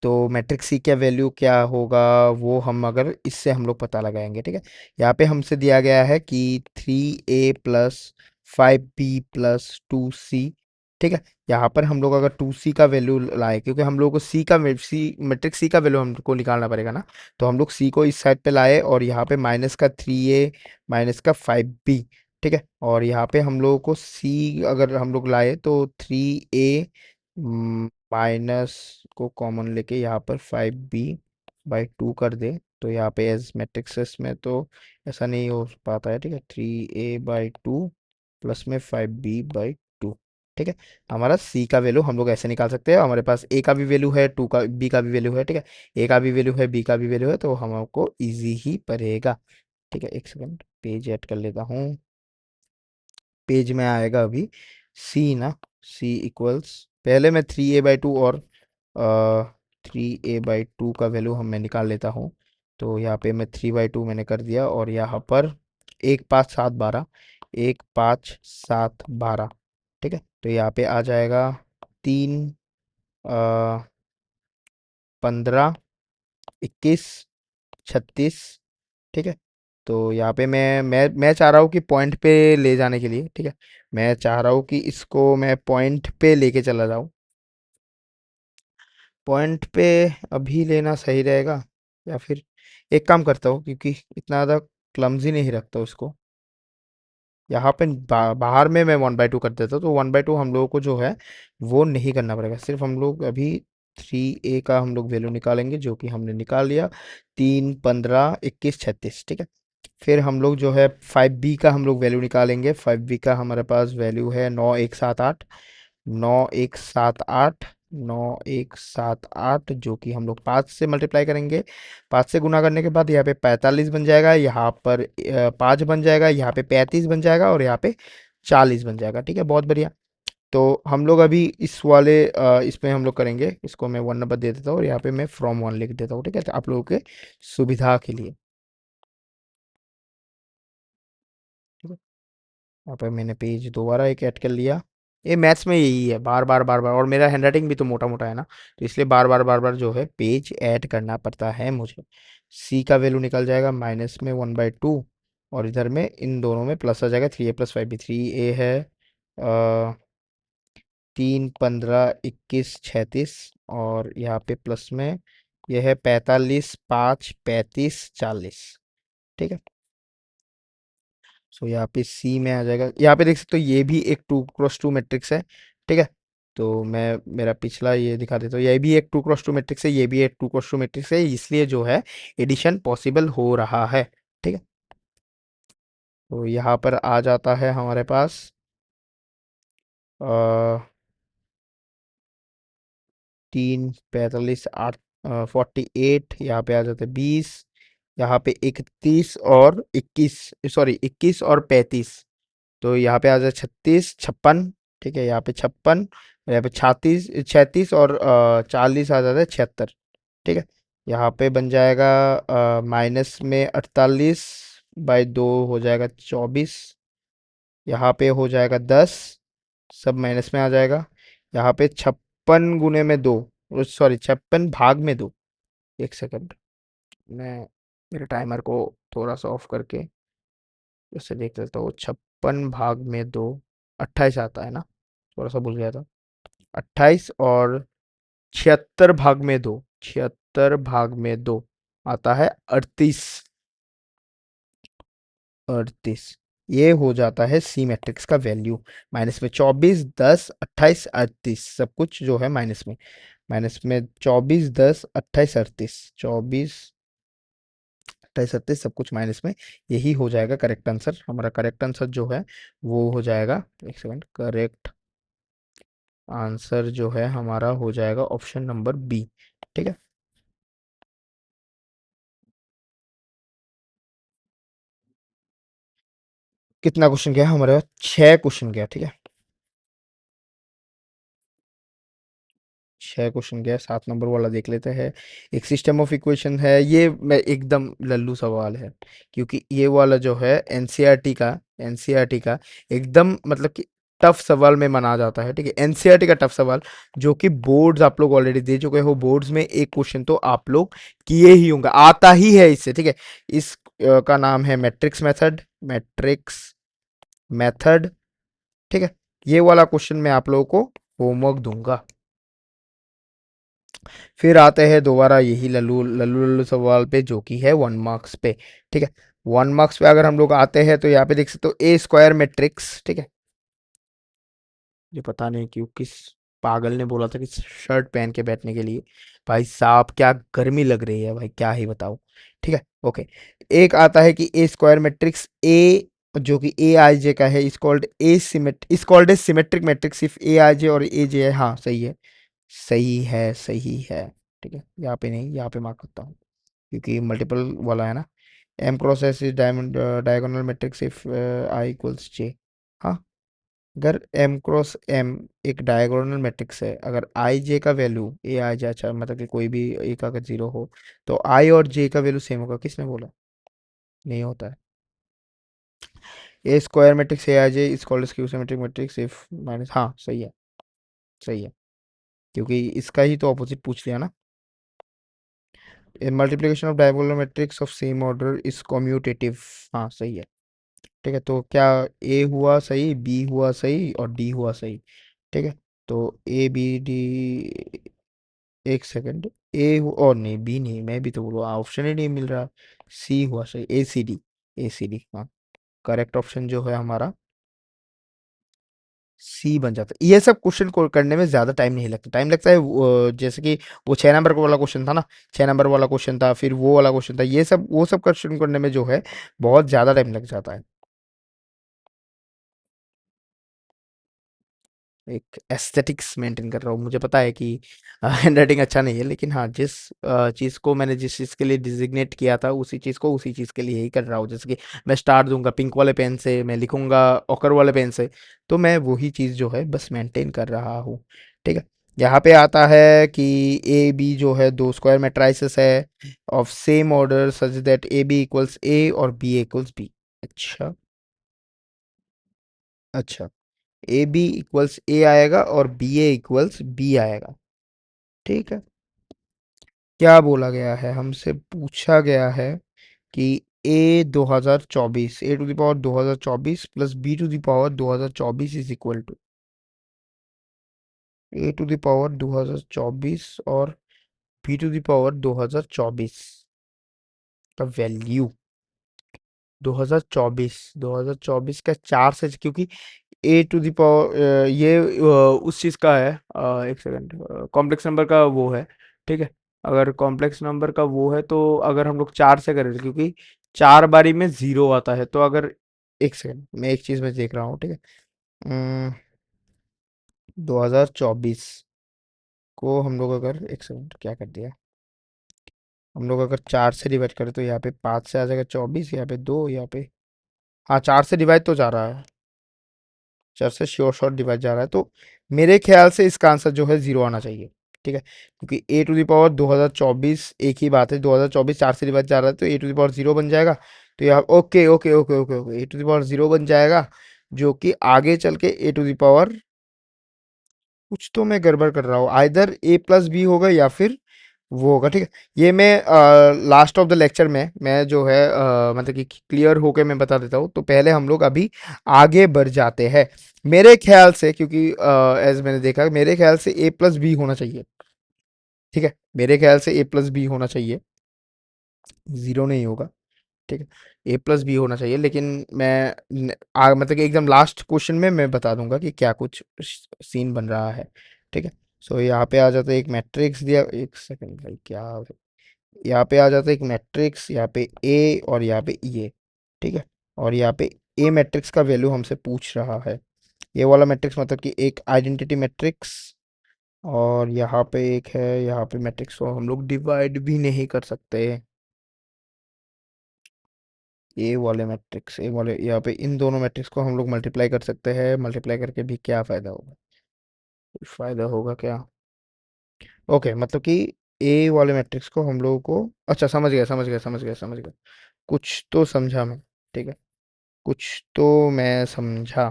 तो मैट्रिक्स सी का वैल्यू क्या होगा वो हम अगर इससे हम लोग पता लगाएंगे। ठीक है, यहाँ पे हमसे दिया गया है कि 3a+5b+2c। ठीक है, यहाँ पर हम लोग अगर 2c का वैल्यू लाए, क्योंकि हम लोग को सी मैट्रिक्स सी का वैल्यू हमको निकालना पड़ेगा ना, तो हम लोग सी को इस साइड पे लाए और यहाँ पे -3a -5b। ठीक है, और यहाँ पे हम लोगों को सी अगर हम लोग लाए तो 3a माइनस को कॉमन लेके यहाँ पर 5b/2 कर दे तो यहाँ पे एज मैट्रिक्सेस में तो ऐसा नहीं हो पाता है, ठीक है। 3a/2 प्लस में 5b/2, ठीक है। हमारा सी का वैल्यू हम लोग ऐसे निकाल सकते हैं, हमारे पास ए का भी वैल्यू है, टू का बी का भी वैल्यू है, ठीक है। ए का भी वैल्यू है, बी का भी वैल्यू है, तो हमको इजी ही पड़ेगा, ठीक है। एक सेकंड पेज ऐड कर लेता हूँ। पेज में आएगा अभी सी ना, सी इक्वल्स, पहले मैं 3a/2 और 3a/2 का वैल्यू मैं निकाल लेता हूँ। तो यहाँ पे मैं 3/2 मैंने कर दिया, और यहाँ पर 1 5 7 12, 1 5 7 12, ठीक है। तो यहाँ पे आ जाएगा 3 15 21 36, ठीक है। तो यहाँ पे मैं चाह रहा हूँ कि पॉइंट पे ले जाने के लिए, ठीक है। मैं चाह रहा हूँ कि इसको मैं पॉइंट पे लेके चला जाऊँ। पॉइंट पे अभी लेना सही रहेगा, या फिर एक काम करता हूँ, क्योंकि इतना ज़्यादा क्लमजी नहीं रखता हूँ इसको। यहाँ पे बाहर में मैं 1/2 कर देता हूँ, तो 1/2 हम लोगों को जो है वो नहीं करना पड़ेगा। सिर्फ हम लोग अभी 3a का हम लोग वैल्यू निकालेंगे, जो कि हमने निकाल लिया, 3 15 21 36, ठीक है। फिर हम लोग जो है 5b का हम लोग वैल्यू निकालेंगे। 5b का हमारे पास वैल्यू है 9 1 7 8, 9 1 7 8, 9 1 7 8, जो कि हम लोग 5 से मल्टीप्लाई करेंगे। 5 से गुना करने के बाद यहाँ पे 45 बन जाएगा, यहाँ पर 5 बन जाएगा, यहाँ पे 35 बन जाएगा, और यहाँ पे 40 बन जाएगा, ठीक है। बहुत बढ़िया। तो हम लोग अभी इस वाले इसमें हम लोग करेंगे, इसको मैं 1 नंबर दे देता हूँ, और यहाँ पे मैं फ्रॉम 1 लिख देता हूँ, ठीक है, तो आप लोगों के सुविधा के लिए, ठीक है। यहाँ पे मैंने पेज दोबारा एक ऐड कर लिया। ये मैथ्स में यही है, बार बार बार बार, और मेरा हैंडराइटिंग भी तो मोटा मोटा है ना, तो इसलिए बार बार बार बार जो है पेज ऐड करना पड़ता है मुझे। सी का वैल्यू निकल जाएगा माइनस में 1/2, और इधर में इन दोनों में प्लस आ जाएगा, 3a + 5b। 3a है 3 15 21 36, और यहाँ पे प्लस में यह है 45 5 35 40, ठीक है। सो यहाँ पे सी में आ जाएगा। यहाँ पे देख सकते हो ये भी एक 2x2 मैट्रिक्स है, ठीक है। तो मैं मेरा पिछला ये दिखा देता हूँ, ये भी एक 2x2 मैट्रिक्स है, ये भी एक 2x2 मैट्रिक्स है, इसलिए जो है एडिशन पॉसिबल हो रहा है, ठीक है। तो यहाँ पर आ जाता है हमारे पास 3 45 8 48, यहाँ पे आ जाते हैं 20, यहाँ पे 31 और 21, सॉरी 21 और 35, तो यहाँ पे आ जाए 36 56, ठीक है। यहाँ पे 56, यहाँ पे 36 और 40 आ जाता है 76, ठीक है। यहाँ पे बन जाएगा माइनस में 48/2 हो जाएगा 24, यहाँ पे हो जाएगा 10, सब माइनस में आ जाएगा। यहाँ पे 56 गुने में 2, सॉरी 56 भाग में 2। एक सेकंड, मैं मेरे टाइमर को थोड़ा सा ऑफ करके उससे देख लेता हूँ। 56 भाग में 2 28 आता है ना, थोड़ा सा भूल गया था। 28 और 76 भाग में 2, 76 भाग में 2 आता है 38, 38। ये हो जाता है सी मैट्रिक्स का वैल्यू। माइनस में 24 10 28 38, सब कुछ जो है माइनस में, माइनस में 24 10 28 38, 24 28 38, सब कुछ माइनस में। यही हो जाएगा करेक्ट आंसर। हमारा करेक्ट आंसर जो है वो हो जाएगा, एक सेकंड, करेक्ट आंसर जो है हमारा हो जाएगा ऑप्शन नंबर बी, ठीक है। कितना क्वेश्चन गया हमारे पास? 6 क्वेश्चन गया, ठीक है। 6 क्वेश्चन गया। 7 नंबर वाला देख लेते हैं। एक सिस्टम ऑफ इक्वेशन है, ये मैं एकदम लल्लू सवाल है, क्योंकि ये वाला जो है एनसीईआरटी का एकदम मतलब कि टफ सवाल में माना जाता है, ठीक है। एनसीईआरटी का टफ सवाल, जो कि बोर्ड्स आप लोग ऑलरेडी दे चुके हो, बोर्ड्स में एक क्वेश्चन तो आप लोग किए ही होंगे, आता ही है इससे, ठीक है। इस का नाम है मैट्रिक्स मेथड, ठीक है। ये वाला क्वेश्चन मैं आप लोगों को होमवर्क दूंगा। फिर आते हैं दोबारा यही लल्लू लल्लू लल्लू सवाल पे, जो कि है 1 मार्क्स पे, ठीक है। 1 मार्क्स पे अगर हम लोग आते हैं तो यहाँ पे देख सकते हो ए स्क्वायर मैट्रिक्स, ठीक है। ये पता नहीं क्यों किस पागल ने बोला था कि शर्ट पहन के बैठने के लिए। भाई साहब क्या गर्मी लग रही है भाई, क्या ही बताऊं। ठीक है, ओके। एक आता है कि ए स्क्वायर मैट्रिक्स ए, जो कि ए आई जे का है, is called a symmet is called a symmetric matrix if A I J और ए जे है। हाँ सही है, सही है, सही है। ठीक है, यहाँ पे नहीं, यहाँ पे मार्क करता हूँ क्योंकि मल्टीपल वाला है ना। M cross S is diagonal matrix if I equals J. हाँ, अगर एम क्रॉस एम एक डायगोनल मैट्रिक्स है, अगर आई जे का वैल्यू ए आई जे, अच्छा मतलब कि कोई भी एक अगर जीरो हो, तो आई और जे का वैल्यू सेम होगा। किसने बोला? नहीं होता है। A square matrix A I J is called skew symmetric matrix if minus, हाँ सही है, सही है, क्योंकि इसका ही तो ऑपोजिट पूछ लिया ना। Multiplication of diagonal matrix of same order is commutative. हाँ सही है। ठीक है, तो क्या ए हुआ सही, बी हुआ सही और डी हुआ सही। ठीक है, तो ए बी डी, एक सेकंड, ए और नहीं, बी नहीं, मैं भी तो बोलूँ ऑप्शन ही नहीं मिल रहा। सी हुआ सही, ए सी डी, ए सी डी, हाँ। करेक्ट ऑप्शन जो है हमारा सी बन जाता है। ये सब क्वेश्चन को करने में ज़्यादा टाइम नहीं लगता, टाइम लगता है जैसे कि वो 6 नंबर वाला क्वेश्चन था ना, 6 नंबर वाला क्वेश्चन था, फिर वो वाला क्वेश्चन था, ये सब वो सब क्वेश्चन करने में जो है बहुत ज़्यादा टाइम लग जाता है। एक एस्थेटिक्स मेंटेन कर रहा हूँ, मुझे पता है कि हैंडराइटिंग अच्छा नहीं है, लेकिन हाँ जिस चीज़ को मैंने जिस चीज़ के लिए डिजिग्नेट किया था उसी चीज़ को उसी चीज़ के लिए ही कर रहा हूँ। जैसे कि मैं स्टार दूंगा पिंक वाले पेन से, मैं लिखूंगा ऑकर वाले पेन से, तो मैं वही चीज़ जो है बस मेंटेन कर रहा हूँ। ठीक है, यहाँ पे आता है कि ए बी जो है दो स्क्वायर मैट्राइसेस है of same order such that A B equals A और बी इक्वल्स बी। अच्छा, अच्छा, ए बी इक्वल्स ए आएगा और बी ए इक्वल्स बी आएगा। ठीक है, क्या बोला गया है, हमसे पूछा गया है कि A 2024, A to the power 2024 plus B to the power 2024 is equal to A to the power 2024 और बी टू द पावर 2024 का वैल्यू। 2024 का 4 से, क्योंकि ए टू द पावर ये उस चीज़ का है, एक सेकंड, कॉम्प्लेक्स नंबर का वो है। ठीक है, अगर कॉम्प्लेक्स नंबर का वो है तो अगर हम लोग 4 से करें, क्योंकि 4 बारी में ज़ीरो आता है, तो अगर, एक सेकंड मैं एक चीज़ में देख रहा हूँ। ठीक है, 2024 को हम लोग अगर, एक सेकंड क्या कर दिया, हम लोग अगर 4 से डिवाइड करें तो यहाँ पे 5 से आ जाएगा 24, यहाँ पे 2, यहाँ पे, हाँ 4 से डिवाइड तो जा रहा है, 4 से श्योर शॉर्ट डिवाइड जा रहा है, तो मेरे ख्याल से इसका आंसर जो है जीरो आना चाहिए। ठीक है, क्योंकि ए टू द पावर 2024 एक ही बात है, 2024 4 से डिवाइड जा रहा है, तो a to the power zero बन जाएगा। तो यहाँ okay okay okay okay okay, a to the power zero बन जाएगा, जो कि आगे चल के ए टू द पावर, कुछ तो मैं गड़बड़ कर रहा हूँ, आइदर ए प्लस बी होगा या फिर वो होगा। ठीक है, ये मैं लास्ट ऑफ द लेक्चर में मैं जो है मतलब कि क्लियर होके मैं बता देता हूँ, तो पहले हम लोग अभी आगे बढ़ जाते हैं। मेरे ख्याल से, क्योंकि एज मैंने देखा, मेरे ख्याल से ए प्लस बी होना चाहिए। ठीक है, मेरे ख्याल से ए प्लस बी होना चाहिए, ज़ीरो नहीं होगा। ठीक है, ए प्लस बी होना चाहिए, लेकिन मैं मतलब कि एकदम लास्ट क्वेश्चन में मैं बता दूंगा कि क्या कुछ सीन बन रहा है। ठीक है, सो यहाँ पे आ जाता है एक मैट्रिक्स दिया, एक सेकंड भाई क्या, यहाँ पे आ जाता है एक मैट्रिक्स, यहाँ पे ए और यहाँ पे ये। ठीक है, और यहाँ पे ए मैट्रिक्स का वैल्यू हमसे पूछ रहा है, ये वाला मैट्रिक्स मतलब कि एक आइडेंटिटी मैट्रिक्स, और यहाँ पे एक है, यहाँ पे मैट्रिक्स को हम लोग डिवाइड भी नहीं कर सकते। ए वाले मैट्रिक्स, ए वाले, यहाँ पे इन दोनों मैट्रिक्स को हम लोग मल्टीप्लाई कर सकते हैं, मल्टीप्लाई करके भी क्या फ़ायदा होगा, कुछ फ़ायदा होगा क्या? ओके, मतलब कि ए वाले मैट्रिक्स को हम लोगों को, अच्छा समझ गया समझ गया समझ गया समझ गया, कुछ तो समझा मैं। ठीक है, कुछ तो मैं समझा।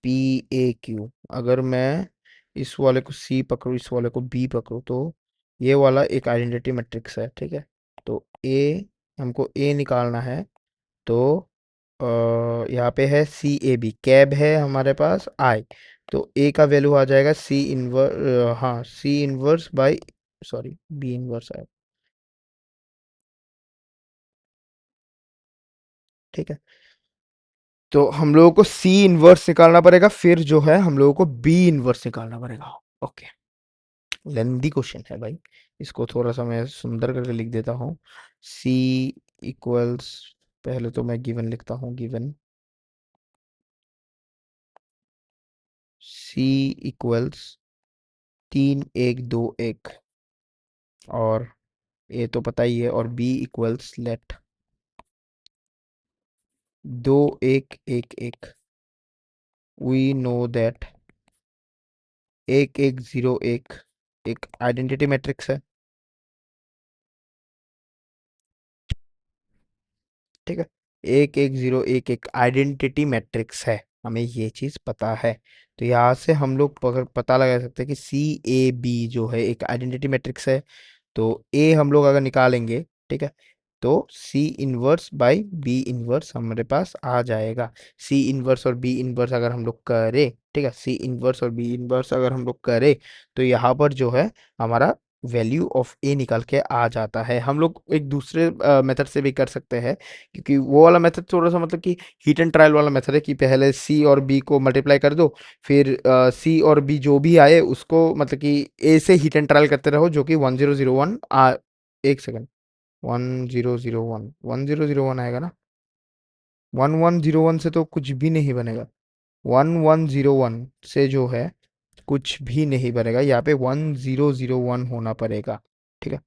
पी ए क्यू, अगर मैं इस वाले को सी पकड़ूँ, इस वाले को बी पकड़ूँ, तो ये वाला एक आइडेंटिटी मैट्रिक्स है। ठीक है, तो ए, हमको ए निकालना है, तो यहाँ पे है सी ए बी, कैब है हमारे पास आई, तो ए का वैल्यू आ जाएगा सी इनवर्स, हाँ C inverse by, sorry B inverse है। ठीक है, तो हम लोगों को सी इनवर्स निकालना पड़ेगा, फिर जो है हम लोगों को बी इनवर्स निकालना पड़ेगा। ओके, लेंदी क्वेश्चन है भाई, इसको थोड़ा सा मैं सुंदर करके लिख देता हूँ। सी इक्वल्स, पहले तो मैं गिवन लिखता हूँ, गिवन सी इक्वल्स 3 1 2 1, और ये तो पता ही है, और B equals let 2 1 1 1। We know that 1 1 0 1 एक आइडेंटिटी मैट्रिक्स है, ठीक है। 1 1 0 1 एक आइडेंटिटी मैट्रिक्स है, हमें ये चीज पता है। तो यहाँ से हम लोग पता लगा सकते हैं कि सी ए बी जो है एक आइडेंटिटी मैट्रिक्स है। तो ए हम लोग अगर निकालेंगे, ठीक है, तो C inverse by B inverse हमारे पास आ जाएगा। सी इनवर्स और बी इनवर्स अगर हम लोग करें, ठीक है, सी इनवर्स और बी इनवर्स अगर हम लोग करें, तो यहाँ पर जो है हमारा वैल्यू ऑफ ए निकल के आ जाता है। हम लोग एक दूसरे मेथड से भी कर सकते हैं, क्योंकि वो वाला मेथड थोड़ा सा मतलब कि हीट एंड ट्रायल वाला मेथड है, कि पहले सी और बी को मल्टीप्लाई कर दो, फिर सी और बी जो भी आए उसको मतलब कि ए से हीट एंड ट्रायल करते रहो, जो कि 1001 एक सेकंड, 1001 आएगा ना। 1101 से तो कुछ भी नहीं बनेगा, 1101 से जो है कुछ भी नहीं बनेगा, यहाँ पे 1001 होना पड़ेगा, ठीक है।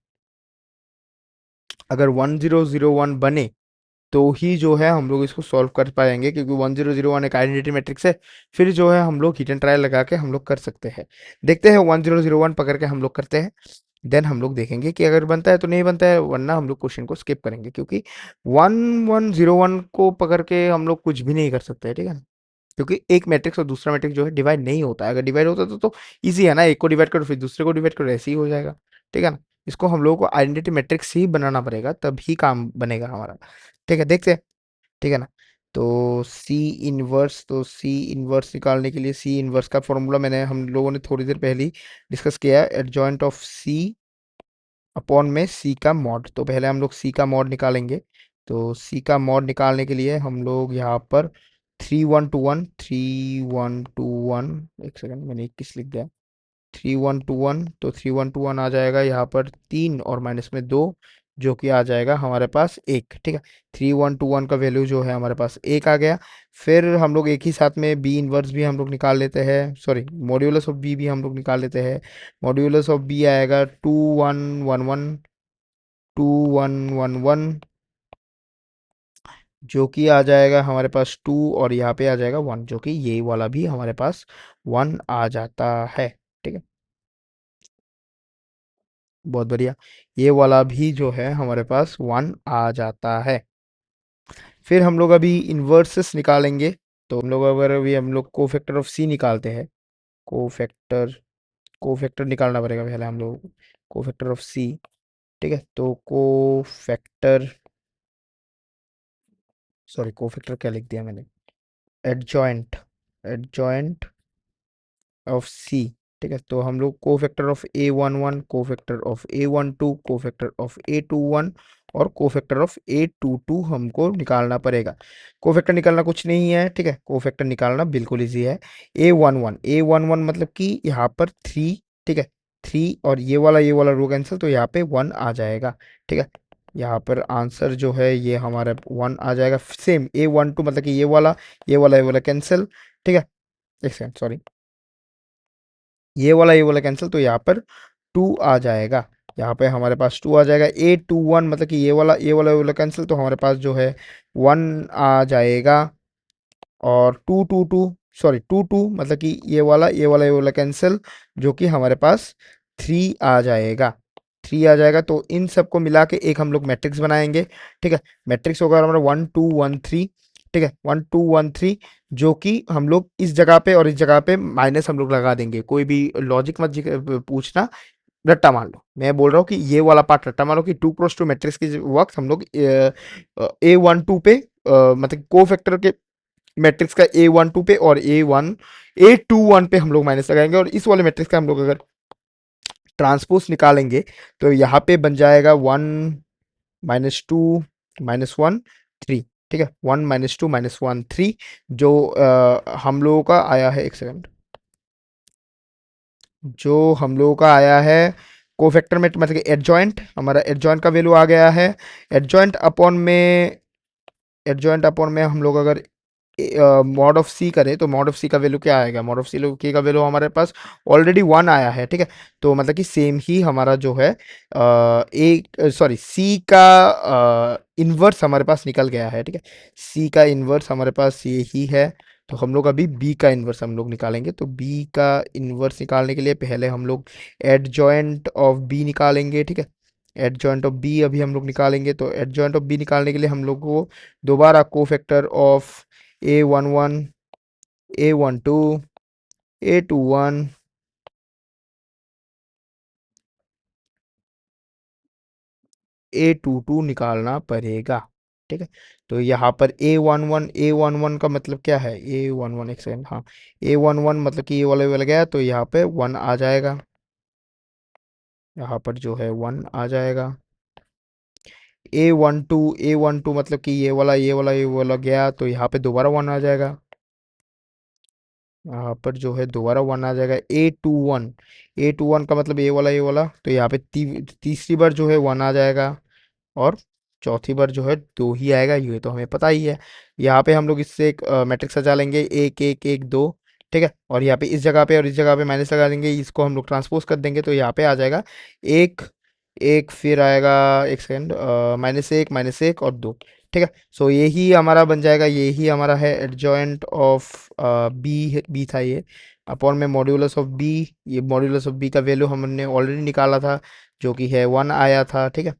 अगर 1001 बने तो ही जो है हम लोग इसको सॉल्व कर पाएंगे, क्योंकि 1001 एक आइडेंटिटी मैट्रिक्स है। फिर जो है हम लोग हिट एंड ट्रायल लगा के हम लोग कर सकते हैं। देखते हैं 1001 पकड़ के हम लोग करते हैं, देन हम लोग देखेंगे कि अगर बनता है तो नहीं बनता है, वरना हम लोग क्वेश्चन को स्किप करेंगे, क्योंकि 1101 को पकड़ के हम लोग कुछ भी नहीं कर सकते हैं, ठीक है ना। क्योंकि एक मैट्रिक्स और दूसरा मैट्रिक्स जो है डिवाइड नहीं होता है, अगर डिवाइड होता तो ईजी है ना, एक को डिवाइड करो फिर दूसरे को डिवाइड करो, ऐसे ही हो जाएगा, ठीक है ना। इसको हम लोगों को आइडेंटिटी मैट्रिक्स ही बनाना पड़ेगा, तभी काम बनेगा हमारा, ठीक है, देखते हैं, ठीक है ना। तो सी इनवर्स निकालने के लिए सी इनवर्स का फॉर्मूला मैंने हम लोगों ने थोड़ी देर पहले ही डिस्कस किया है, एडजॉइंट ऑफ सी अपॉन में सी का मॉड। तो पहले हम लोग सी का मॉड निकालेंगे। तो सी का मॉड निकालने के लिए हम लोग यहाँ पर 3121 एक सेकंड, मैंने 21 लिख दिया, 3121, तो 3121 आ जाएगा यहाँ पर 3 और माइनस में 2, जो कि आ जाएगा हमारे पास 1, ठीक है। 3121 का वैल्यू जो है हमारे पास 1 आ गया। फिर हम लोग एक ही साथ में बी इनवर्स भी हम लोग निकाल लेते हैं, सॉरी मॉड्यूलस ऑफ बी भी हम लोग निकाल लेते हैं। मॉड्यूलस ऑफ बी आएगा 2111 जो कि आ जाएगा हमारे पास 2, और यहाँ पे आ जाएगा 1, जो कि ये वाला भी हमारे पास 1 आ जाता है, ठीक है। बहुत बढ़िया, ये वाला भी जो है हमारे पास 1 आ जाता है। फिर हम लोग अभी इन्वर्सेस निकालेंगे। तो हम लोग अगर अभी हम लोग कोफैक्टर ऑफ सी निकालते हैं, कोफैक्टर कोफैक्टर निकालना पड़ेगा पहले हम लोग को, कोफैक्टर ऑफ सी, ठीक है। तो कोफैक्टर, सॉरी कोफैक्टर क्या लिख दिया मैंने, एडजॉइंट एडजॉइंट ऑफ सी, ठीक है। तो हम लोग cofactor of A11, cofactor of A12, cofactor of A21 और कोफैक्टर ऑफ A22 हमको निकालना पड़ेगा। कोफैक्टर निकालना कुछ नहीं है, ठीक है, कोफैक्टर निकालना बिल्कुल इजी है। A11 मतलब कि यहाँ पर 3, ठीक है, 3 और ये वाला रो कैंसिल, तो यहाँ पे 1 आ जाएगा, ठीक है। यहाँ पर आंसर जो है ये हमारा 1 आ जाएगा। सेम A12 मतलब कि ये वाला कैंसिल, ठीक है। एक सेकंड, सॉरी, ये वाला कैंसिल, तो यहाँ पर 2 आ जाएगा। यहाँ पे हमारे पास 2 आ जाएगा। A21 मतलब कि ये वाला कैंसिल, तो हमारे पास जो है 1 आ जाएगा। और 2 2 2, सॉरी 2 2 मतलब कि ये वाला कैंसिल, जो कि हमारे पास 3 आ जाएगा। 3 आ जाएगा, तो इन सबको मिला के एक हम लोग मैट्रिक्स बनाएंगे, ठीक है। मैट्रिक्स होगा हमारा 1 2 1 3, ठीक है, 1 2 1 3, जो कि हम लोग इस जगह पे और इस जगह पे माइनस हम लोग लगा देंगे। कोई भी लॉजिक मत पूछना, रट्टा मान लो, मैं बोल रहा हूँ कि ये वाला पार्ट रट्टा मान लो कि 2 क्रॉस 2 मैट्रिक्स के वक्त हम लोग A12 पे मतलब को फैक्टर के मैट्रिक्स का A12 पे और A21 पे हम लोग माइनस लगाएंगे, और इस वाले मैट्रिक्स का हम लोग अगर ट्रांसपोज निकालेंगे, तो यहाँ पे बन जाएगा 1 -2 -1 3, ठीक है, 1 - 2 - 1 3, जो हम लोगों का आया है, एक सेकंड, जो हम लोगों का आया है कोफैक्टर में, मतलब कि एडजॉइंट, हमारा एडजॉइंट का वैल्यू आ गया है। एडजॉइंट अपॉन में एडजॉइंट अपॉन में हम लोग अगर मॉड ऑफ सी करें तो मॉड ऑफ सी का वैल्यू क्या आएगा, मॉड ऑफ सी का वैल्यू हमारे पास ऑलरेडी 1 आया है, ठीक है। तो मतलब कि सेम ही हमारा जो है एक सॉरी सी का इन्वर्स हमारे पास निकल गया है, ठीक है। सी का इन्वर्स हमारे पास ये ही है। तो हम लोग अभी बी का इन्वर्स हम लोग निकालेंगे। तो बी का इन्वर्स निकालने के लिए पहले हम लोग एडजॉइंट ऑफ बी निकालेंगे, ठीक है। एडजॉइंट ऑफ बी अभी हम लोग निकालेंगे। तो एडजॉइंट ऑफ बी निकालने के लिए हम लोग को दोबारा cofactor of A11, A12, A21, A22 निकालना पड़ेगा, ठीक है। तो यहाँ पर A11 का मतलब क्या है, A11, एक सेकेंड, हाँ, A11 मतलब कि ये वाला वाला गया, तो यहाँ पे 1 आ जाएगा, यहाँ पर जो है 1 आ जाएगा। A12 मतलब कि ये वाला गया, तो यहाँ पे दोबारा 1 आ जाएगा, यहाँ पर जो है दोबारा 1 आ जाएगा। A21 का मतलब ये वाला, तो यहाँ पे तीसरी बार जो है 1 आ जाएगा, और चौथी बार जो है 2 ही आएगा, ये तो हमें पता ही है। यहाँ पे हम लोग इससे एक मैट्रिक्स सजा लेंगे, 1 1 1 2, ठीक है। और यहाँ पे इस जगह पे और इस जगह पे माइनस लगा देंगे, इसको हम लोग ट्रांसपोज कर देंगे, तो यहाँ पे आ जाएगा एक एक, फिर आएगा, एक सेकेंड, -1 और 2, ठीक है। सो यही हमारा बन जाएगा, यही हमारा है एडजॉइंट ऑफ बी था ये, अपॉन में मॉड्यूलस ऑफ बी। ये मॉड्यूलस ऑफ बी का वैल्यू हमने ऑलरेडी निकाला था, जो कि है 1 आया था, ठीक है,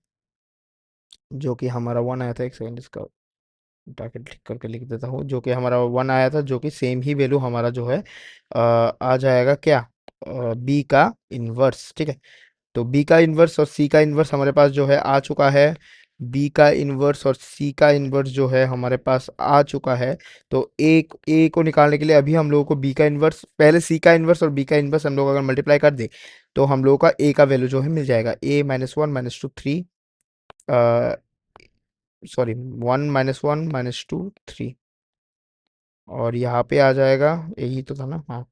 जो कि हमारा 1 आया था। एक सेकंड, इसका उठा के ठीक करके लिख देता हूँ, जो कि हमारा 1 आया था, जो कि सेम ही वैल्यू हमारा जो है आ जाएगा क्या, बी का इन्वर्स, ठीक है। तो बी का इन्वर्स और सी का इन्वर्स हमारे पास जो है आ चुका है। बी का इन्वर्स और सी का इन्वर्स जो है हमारे पास आ चुका है। तो ए को निकालने के लिए अभी हम लोगों को बी का इन्वर्स, पहले सी का इन्वर्स और बी का इन्वर्स हम लोग अगर मल्टीप्लाई कर दे, तो हम लोगों का ए का वैल्यू जो है मिल जाएगा, A -1 - 2 3, सॉरी, 1 - 1 - 2 3, और यहाँ पे आ जाएगा, यही तो था ना, हाँ।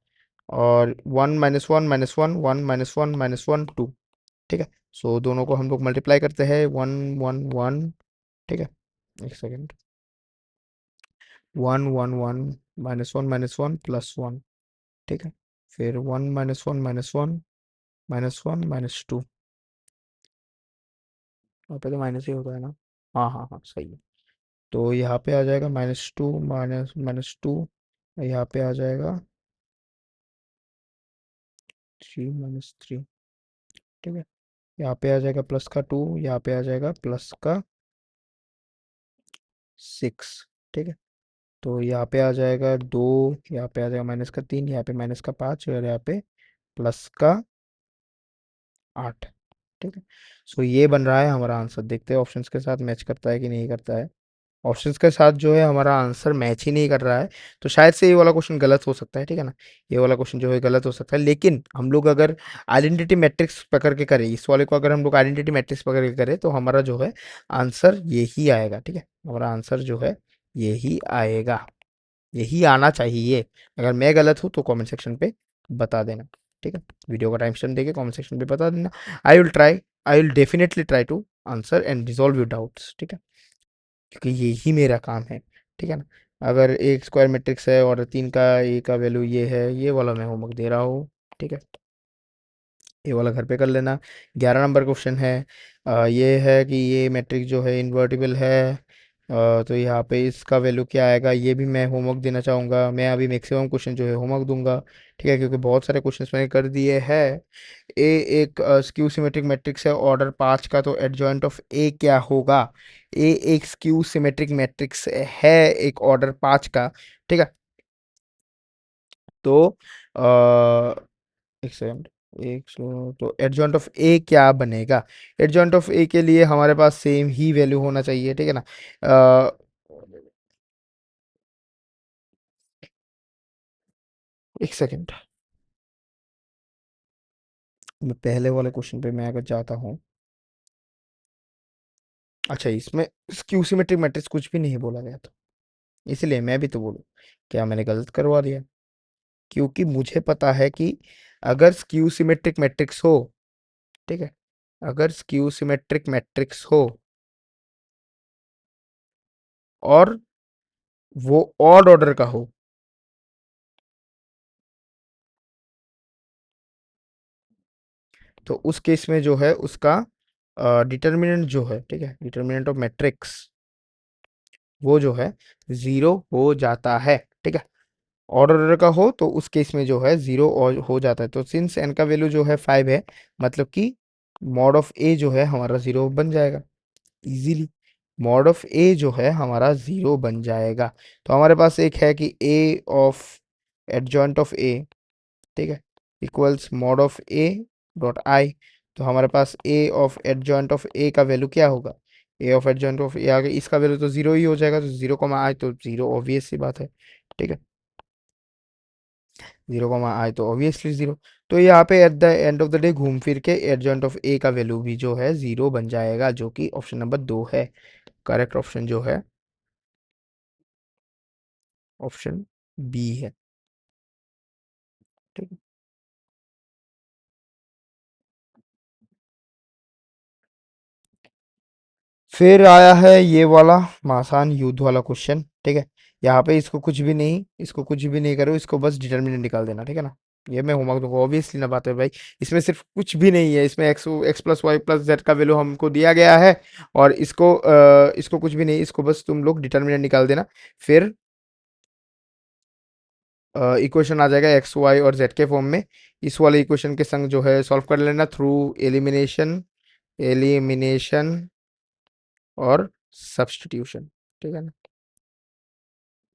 और 1 - 1 - 1 1 - 1 - 1 2, ठीक है। सो दोनों को हम लोग मल्टीप्लाई करते हैं, 1 1 1, ठीक है। एक सेकेंड, 1 1 1 - 1 - 1 +1, ठीक है। फिर 1 - 1 - 1 -1 -2, यहाँ पे तो माइनस ही होता है ना, हाँ हाँ हाँ, सही है। तो यहाँ पे आ जाएगा -2 -2, यहाँ पे आ जाएगा 3 - 3, ठीक है। यहाँ पे आ जाएगा प्लस का 2, यहाँ पे आ जाएगा प्लस का 6, ठीक है। तो यहाँ पे आ जाएगा 2, यहाँ पे आ जाएगा -3, यहाँ पे -5, और यहाँ पे प्लस का 8, ठीक है। सो ये बन रहा है हमारा आंसर। देखते हैं ऑप्शंस के साथ मैच करता है कि नहीं करता है। ऑप्शंस के साथ जो है हमारा आंसर मैच ही नहीं कर रहा है, तो शायद से ये वाला क्वेश्चन गलत हो सकता है, ठीक है ना। ये वाला क्वेश्चन जो है गलत हो सकता है, लेकिन हम लोग अगर आइडेंटिटी मैट्रिक्स पकड़ के करें, इस वाले को अगर हम लोग आइडेंटिटी मैट्रिक्स पकड़ के करें, तो हमारा जो है आंसर यही आएगा, ठीक है। हमारा आंसर जो है यही आएगा, यही आना चाहिए। अगर मैं गलत हूँ तो कमेंट सेक्शन पे बता देना, ठीक है। वीडियो का टाइम स्टैम्प देके कमेंट सेक्शन पे बता देना। I will definitely try to answer and resolve your doubts, ठीक है, क्योंकि यही मेरा काम है, ठीक है ना। अगर एक स्क्वायर मैट्रिक्स है और 3 का ए का वैल्यू ये है, ये वाला मैं होमवर्क दे रहा हूँ, ठीक है। ये वाला घर पे कर लेना। 11 नंबर क्वेश्चन है, ये है कि ये मैट्रिक्स जो है इन्वर्टिबल है, तो यहाँ पे इसका वैल्यू क्या आएगा, ये भी मैं होमवर्क देना चाहूँगा। मैं अभी मैक्सिमम क्वेश्चन जो है होमवर्क दूंगा, ठीक है, क्योंकि बहुत सारे क्वेश्चन मैंने कर दिए हैं। ए एक स्क्यू सिमेट्रिक मैट्रिक्स है ऑर्डर 5 का, तो एडजॉइंट ऑफ ए क्या होगा। ए एक स्क्यू सिमेट्रिक मैट्रिक्स है, एक ऑर्डर 5 का, ठीक है। तो एक सेकंड, तो एडजॉइंट ऑफ ए क्या बनेगा। एडजॉइंट ऑफ ए के लिए हमारे पास सेम ही वैल्यू होना चाहिए, ठीक है ना। अ, एक सेकंड, मैं पहले वाले क्वेश्चन पे मैं अगर जाता हूँ, अच्छा, इसमें स्क्यू सिमेट्रिक मैट्रिक्स कुछ भी नहीं बोला गया था, इसलिए मैं भी तो बोलूँ, क्या मैंने गलत करवा दिया? क्योंकि मुझे पता है कि अगर स्क्यू सिमेट्रिक मैट्रिक्स हो, ठीक है, अगर स्क्यू सिमेट्रिक मैट्रिक्स हो और वो ऑड ऑर्डर का हो, तो उस केस में जो है उसका डिटर्मिनेंट जो है, ठीक है, डिटर्मिनेंट ऑफ मैट्रिक्स वो जो है जीरो हो जाता है, ठीक है। ऑड ऑर्डर का हो तो उस केस में जो है जीरो हो जाता है। तो सिंस एन का वैल्यू जो है 5 है, मतलब कि मॉड ऑफ ए जो है हमारा जीरो बन जाएगा इजीली। मॉड ऑफ ए जो है हमारा जीरो बन जाएगा। तो हमारे पास एक है कि ए ऑफ एडजॉइंट ऑफ ए, ठीक है, equals mod of A dot I. तो हमारे पास ए ऑफ एडजॉइंट ऑफ ए का वैल्यू क्या होगा? ए ऑफ एडजॉइंट ऑफ ए आ गया, इसका वैल्यू तो जीरो ही हो जाएगा, तो जीरो कॉमा आई तो जीरो, ऑब्वियस सी बात है, ठीक है। जीरो कॉमा आई तो ऑब्वियसली जीरो। तो यहाँ पे at the end of the day घूम फिर के एडजॉइंट ऑफ ए का वैल्यू भी जो है जीरो बन जाएगा, जो कि ऑप्शन नंबर 2 है। करेक्ट ऑप्शन जो है ऑप्शन बी है, ठीक है। फिर आया है ये वाला आसान युद्ध वाला क्वेश्चन, ठीक है। यहाँ पे इसको कुछ भी नहीं करो, इसको बस डिटर्मिनेंट निकाल देना, ठीक है ना। ये मैं होमवर्क दूंगा, ऑब्वियसली ना बात है भाई। इसमें सिर्फ कुछ भी नहीं है, इसमें X plus Y plus Z का वैल्यू हमको दिया गया है, और इसको कुछ भी नहीं, इसको बस तुम लोग डिटर्मिनेंट निकाल देना। फिर इक्वेशन आ जाएगा एक्स वाई और जेड के फॉर्म में। इस वाले इक्वेशन के संग जो है सॉल्व कर लेना थ्रू एलिमिनेशन, एलिमिनेशन और सब्स्टिट्यूशन, ठीक है ना।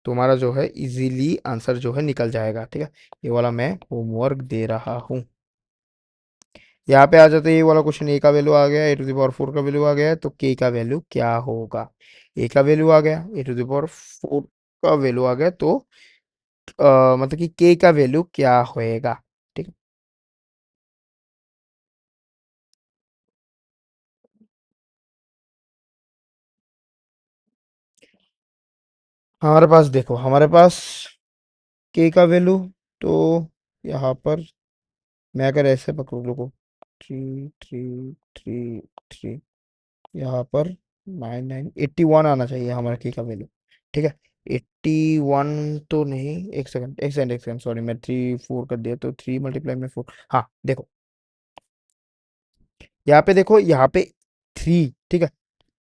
तुम्हारा जो है इजीली आंसर जो है निकल जाएगा, ठीक है। ये वाला मैं होमवर्क दे रहा हूँ। यहाँ पे आ जाते हैं, ये वाला क्वेश्चन ए का वैल्यू आ गया, ए टू द पावर 4 का वैल्यू आ गया है, तो के का वैल्यू क्या होगा? ए का वैल्यू आ गया, ए टू द पावर 4 का वैल्यू आ गया, तो मतलब कि के का वैल्यू क्या होएगा, ठीक है। हमारे पास देखो, हमारे पास के का वैल्यू, तो यहाँ पर मैं अगर ऐसे पकड़ लो, 3 3 3 3, यहाँ पर 9 9 81 आना चाहिए हमारा की का वैल्यू, ठीक है। 81 तो नहीं, एक सेकंड सॉरी, मैं 3 4 कर दिया, तो 3 × 4, हाँ देखो, यहाँ पे देखो, यहाँ पे 3, ठीक है।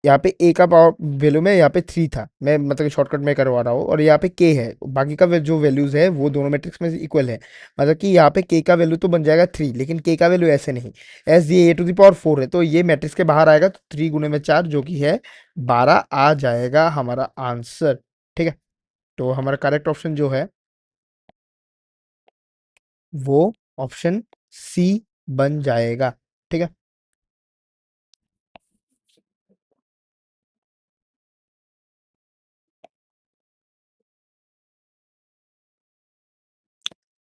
यहाँ पे ए का पावर वैल्यू में यहाँ पे 3 था, मैं मतलब शॉर्टकट में करवा रहा हूँ, और यहाँ पे के है, बाकी का जो वैल्यूज है वो दोनों मैट्रिक्स में इक्वल है। मतलब कि यहाँ पे के का वैल्यू तो बन जाएगा 3, लेकिन के का वैल्यू ऐसे नहीं, एस ये ए टू द पावर 4 है, तो ये मैट्रिक्स के बाहर आएगा, तो 3 × 4 जो कि है 12 आ जाएगा हमारा आंसर, ठीक है। तो हमारा करेक्ट ऑप्शन जो है वो ऑप्शन सी बन जाएगा, ठीक है।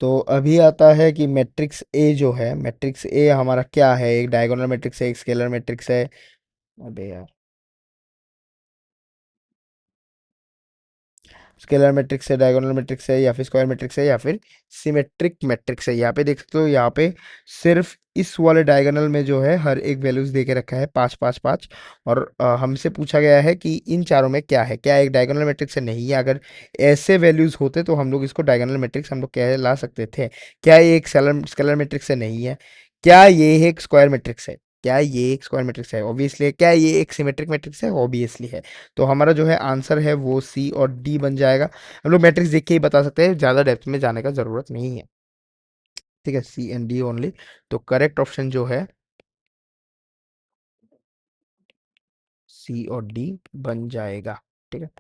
तो अभी आता है कि मैट्रिक्स ए जो है, मैट्रिक्स ए हमारा क्या है? एक डायगोनल मैट्रिक्स है, एक स्केलर मैट्रिक्स है। अबे यार, स्केलर मैट्रिक्स है, डायगोनल मैट्रिक्स है, या फिर स्क्वायर मैट्रिक्स है, या फिर सिमेट्रिक मैट्रिक्स है। यहाँ पे देख सकते हो, यहाँ पे सिर्फ इस वाले डायगोनल में जो है हर एक वैल्यूज दे के रखा है 5 5 5, और हमसे पूछा गया है कि इन चारों में क्या है, क्या एक डायगोनल मैट्रिक्स है? नहीं है। अगर ऐसे वैल्यूज होते तो हम लोग इसको डायगोनल मैट्रिक्स हम लोग कहला सकते थे। क्या ये एक स्केलर मैट्रिक्स है? नहीं है। क्या ये एक स्क्वायर मैट्रिक्स है? क्या ये एक स्क्वायर मैट्रिक्स है? ऑब्वियसली है। क्या ये एक सिमेट्रिक मैट्रिक्स है? ऑब्वियसली है। तो हमारा जो है आंसर है वो सी और डी बन जाएगा। हम लोग मैट्रिक्स देख के ही बता सकते हैं, ज़्यादा डेप्थ में जाने का ज़रूरत नहीं है, ठीक है। सी एंड डी ओनली। तो करेक्ट ऑप्शन जो है सी और डी बन जाएगा, ठीक है।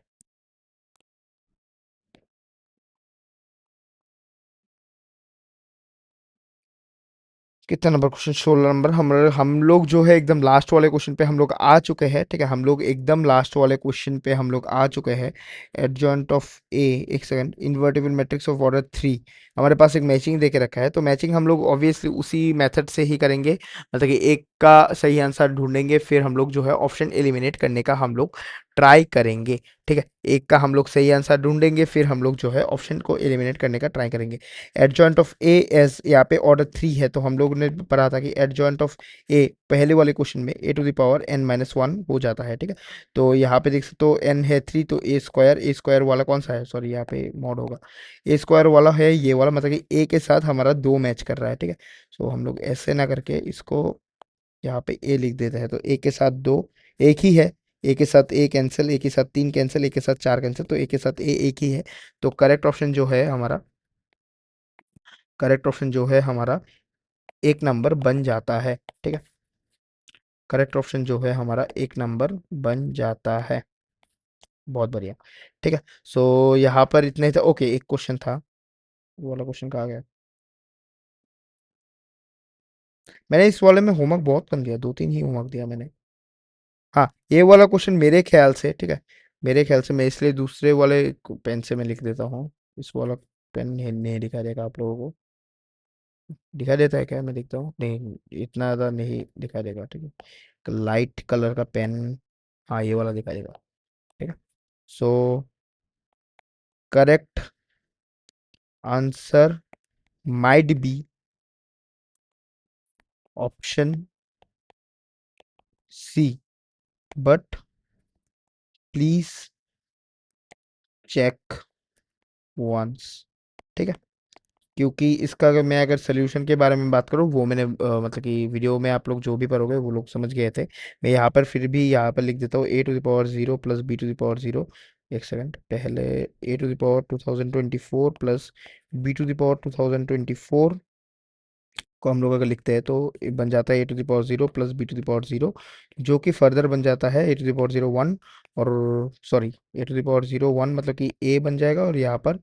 कितना नंबर क्वेश्चन? 16 नंबर। हम लोग जो है एकदम लास्ट वाले क्वेश्चन पे हम लोग आ चुके हैं, ठीक है, हम लोग एकदम लास्ट वाले क्वेश्चन पे हम लोग आ चुके हैं। एडजॉइंट ऑफ ए, एक second, invertible matrix of order 3। हमारे पास एक मैचिंग दे के रखा है, तो मैचिंग हम लोग ऑब्वियसली उसी मेथड से ही करेंगे, मतलब कि एक का सही आंसर ढूंढेंगे, फिर हम लोग जो है ऑप्शन एलिमिनेट करने का हम लोग ट्राई करेंगे, ठीक है। एक का हम लोग सही आंसर ढूंढेंगे, फिर हम लोग जो है ऑप्शन को एलिमिनेट करने का ट्राई करेंगे। एडजॉइंट ऑफ ए एज यहाँ पे ऑर्डर 3 है, तो हम लोग ने पढ़ा था कि एडजॉइंट ऑफ ए पहले वाले क्वेश्चन में A to the power N minus one हो जाता है, ठीक है। तो यहाँ पे देख सकते हो एन है 3, तो ए स्क्वायर वाला कौन सा है, सॉरी यहाँ पे मॉड होगा, ए स्क्वायर वाला है ये वाला, मतलब कि ए के साथ हमारा 2 मैच कर रहा है, ठीक है। सो हम लोग ऐसे ना करके इसको यहाँ पे ए लिख देते हैं, तो ए के साथ 2 एक ही है, ए के साथ ए कैंसिल, ए के साथ 3 कैंसिल, ए के साथ 4 कैंसिल, तो ए के साथ ए एक ही है। तो करेक्ट ऑप्शन जो है हमारा, करेक्ट ऑप्शन जो है हमारा 1 नंबर बन जाता है, ठीक है। करेक्ट ऑप्शन जो है हमारा 1 नंबर बन जाता है। बहुत बढ़िया, ठीक है। सो यहाँ पर इतने ही था। ओके, एक क्वेश्चन था, वो वाला क्वेश्चन कहाँ गया? मैंने इस वाले में होमवर्क बहुत कम दिया, 2-3 ही होमवर्क दिया मैंने। हाँ, ये वाला क्वेश्चन मेरे ख्याल से, ठीक है, मेरे ख्याल से मैं इसलिए दूसरे वाले पेन से मैं लिख देता हूँ। इस वाला पेन नहीं दिखा देगा आप लोगों को? दिखा देता है क्या? मैं देखता हूँ, नहीं इतना ज़्यादा नहीं दिखा देगा, ठीक है। लाइट कलर का पेन, हाँ ये वाला दिखा देगा, ठीक है। So correct answer might be option C, but please check once, ठीक है। क्योंकि इसका अगर मैं अगर सोल्यूशन के बारे में बात करूँ, वो मैंने मतलब कि वीडियो में आप लोग जो भी पढ़ोगे वो लोग समझ गए थे। मैं यहाँ पर फिर भी यहाँ पर लिख देता हूँ A to the power 0 plus B to the power 0। एक सेकंड, पहले A to the power 2024 plus B to the power 2024 को हम लोग अगर लिखते हैं, तो ये बन जाता है A to the power 0 plus B to the power 0, जो कि फर्दर बन जाता है ए टू द पावर 0 1, और sorry A to the power 0 1 मतलब कि ए बन जाएगा और यहाँ पर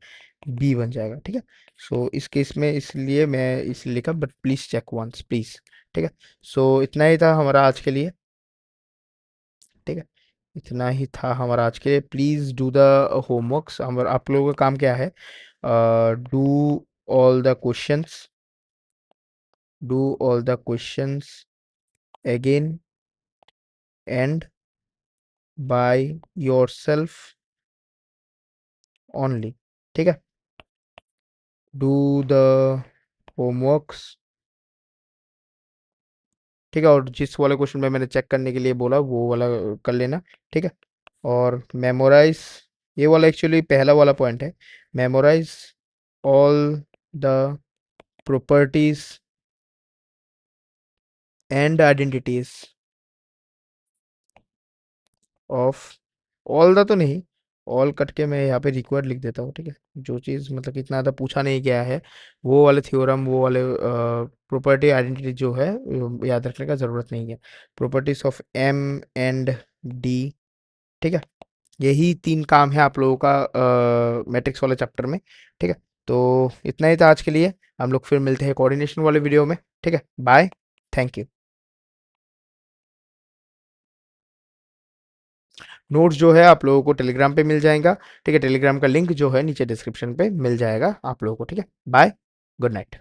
बी बन जाएगा, ठीक है। सो इस केस में इसलिए मैं इसलिए लिखा, but please check once please, ठीक है। सो इतना ही था हमारा आज के लिए, ठीक है। इतना ही था हमारा आज के लिए। Please do the homeworks. हमारा आप लोगों का काम क्या है? Do all the questions, do all the questions again and by yourself only, ठीक है। डू द होमवर्क्स, ठीक है, और जिस वाले क्वेश्चन में मैंने चेक करने के लिए बोला वो वाला कर लेना, ठीक है। और मेमोराइज, ये वाला एक्चुअली पहला वाला पॉइंट है, memorise all the properties and identities of, all the तो नहीं, ऑल कट के मैं यहाँ पे रिक्वायर्ड लिख देता हूँ, ठीक है। जो चीज़ मतलब कि इतना ज़्यादा पूछा नहीं गया है, वो वाले थ्योरम, वो वाले प्रॉपर्टी आइडेंटिटी जो है याद रखने का ज़रूरत नहीं है। Properties of M and D, ठीक है। यही 3 काम है आप लोगों का मैट्रिक्स वाले चैप्टर में, ठीक है। तो इतना ही था आज के लिए। हम लोग फिर मिलते हैं कोऑर्डिनेशन वाले वीडियो में, ठीक है। Bye, thank you. नोट्स जो है आप लोगों को टेलीग्राम पे मिल जाएगा, ठीक है। टेलीग्राम का लिंक जो है नीचे डिस्क्रिप्शन पे मिल जाएगा आप लोगों को, ठीक है। Bye, good night.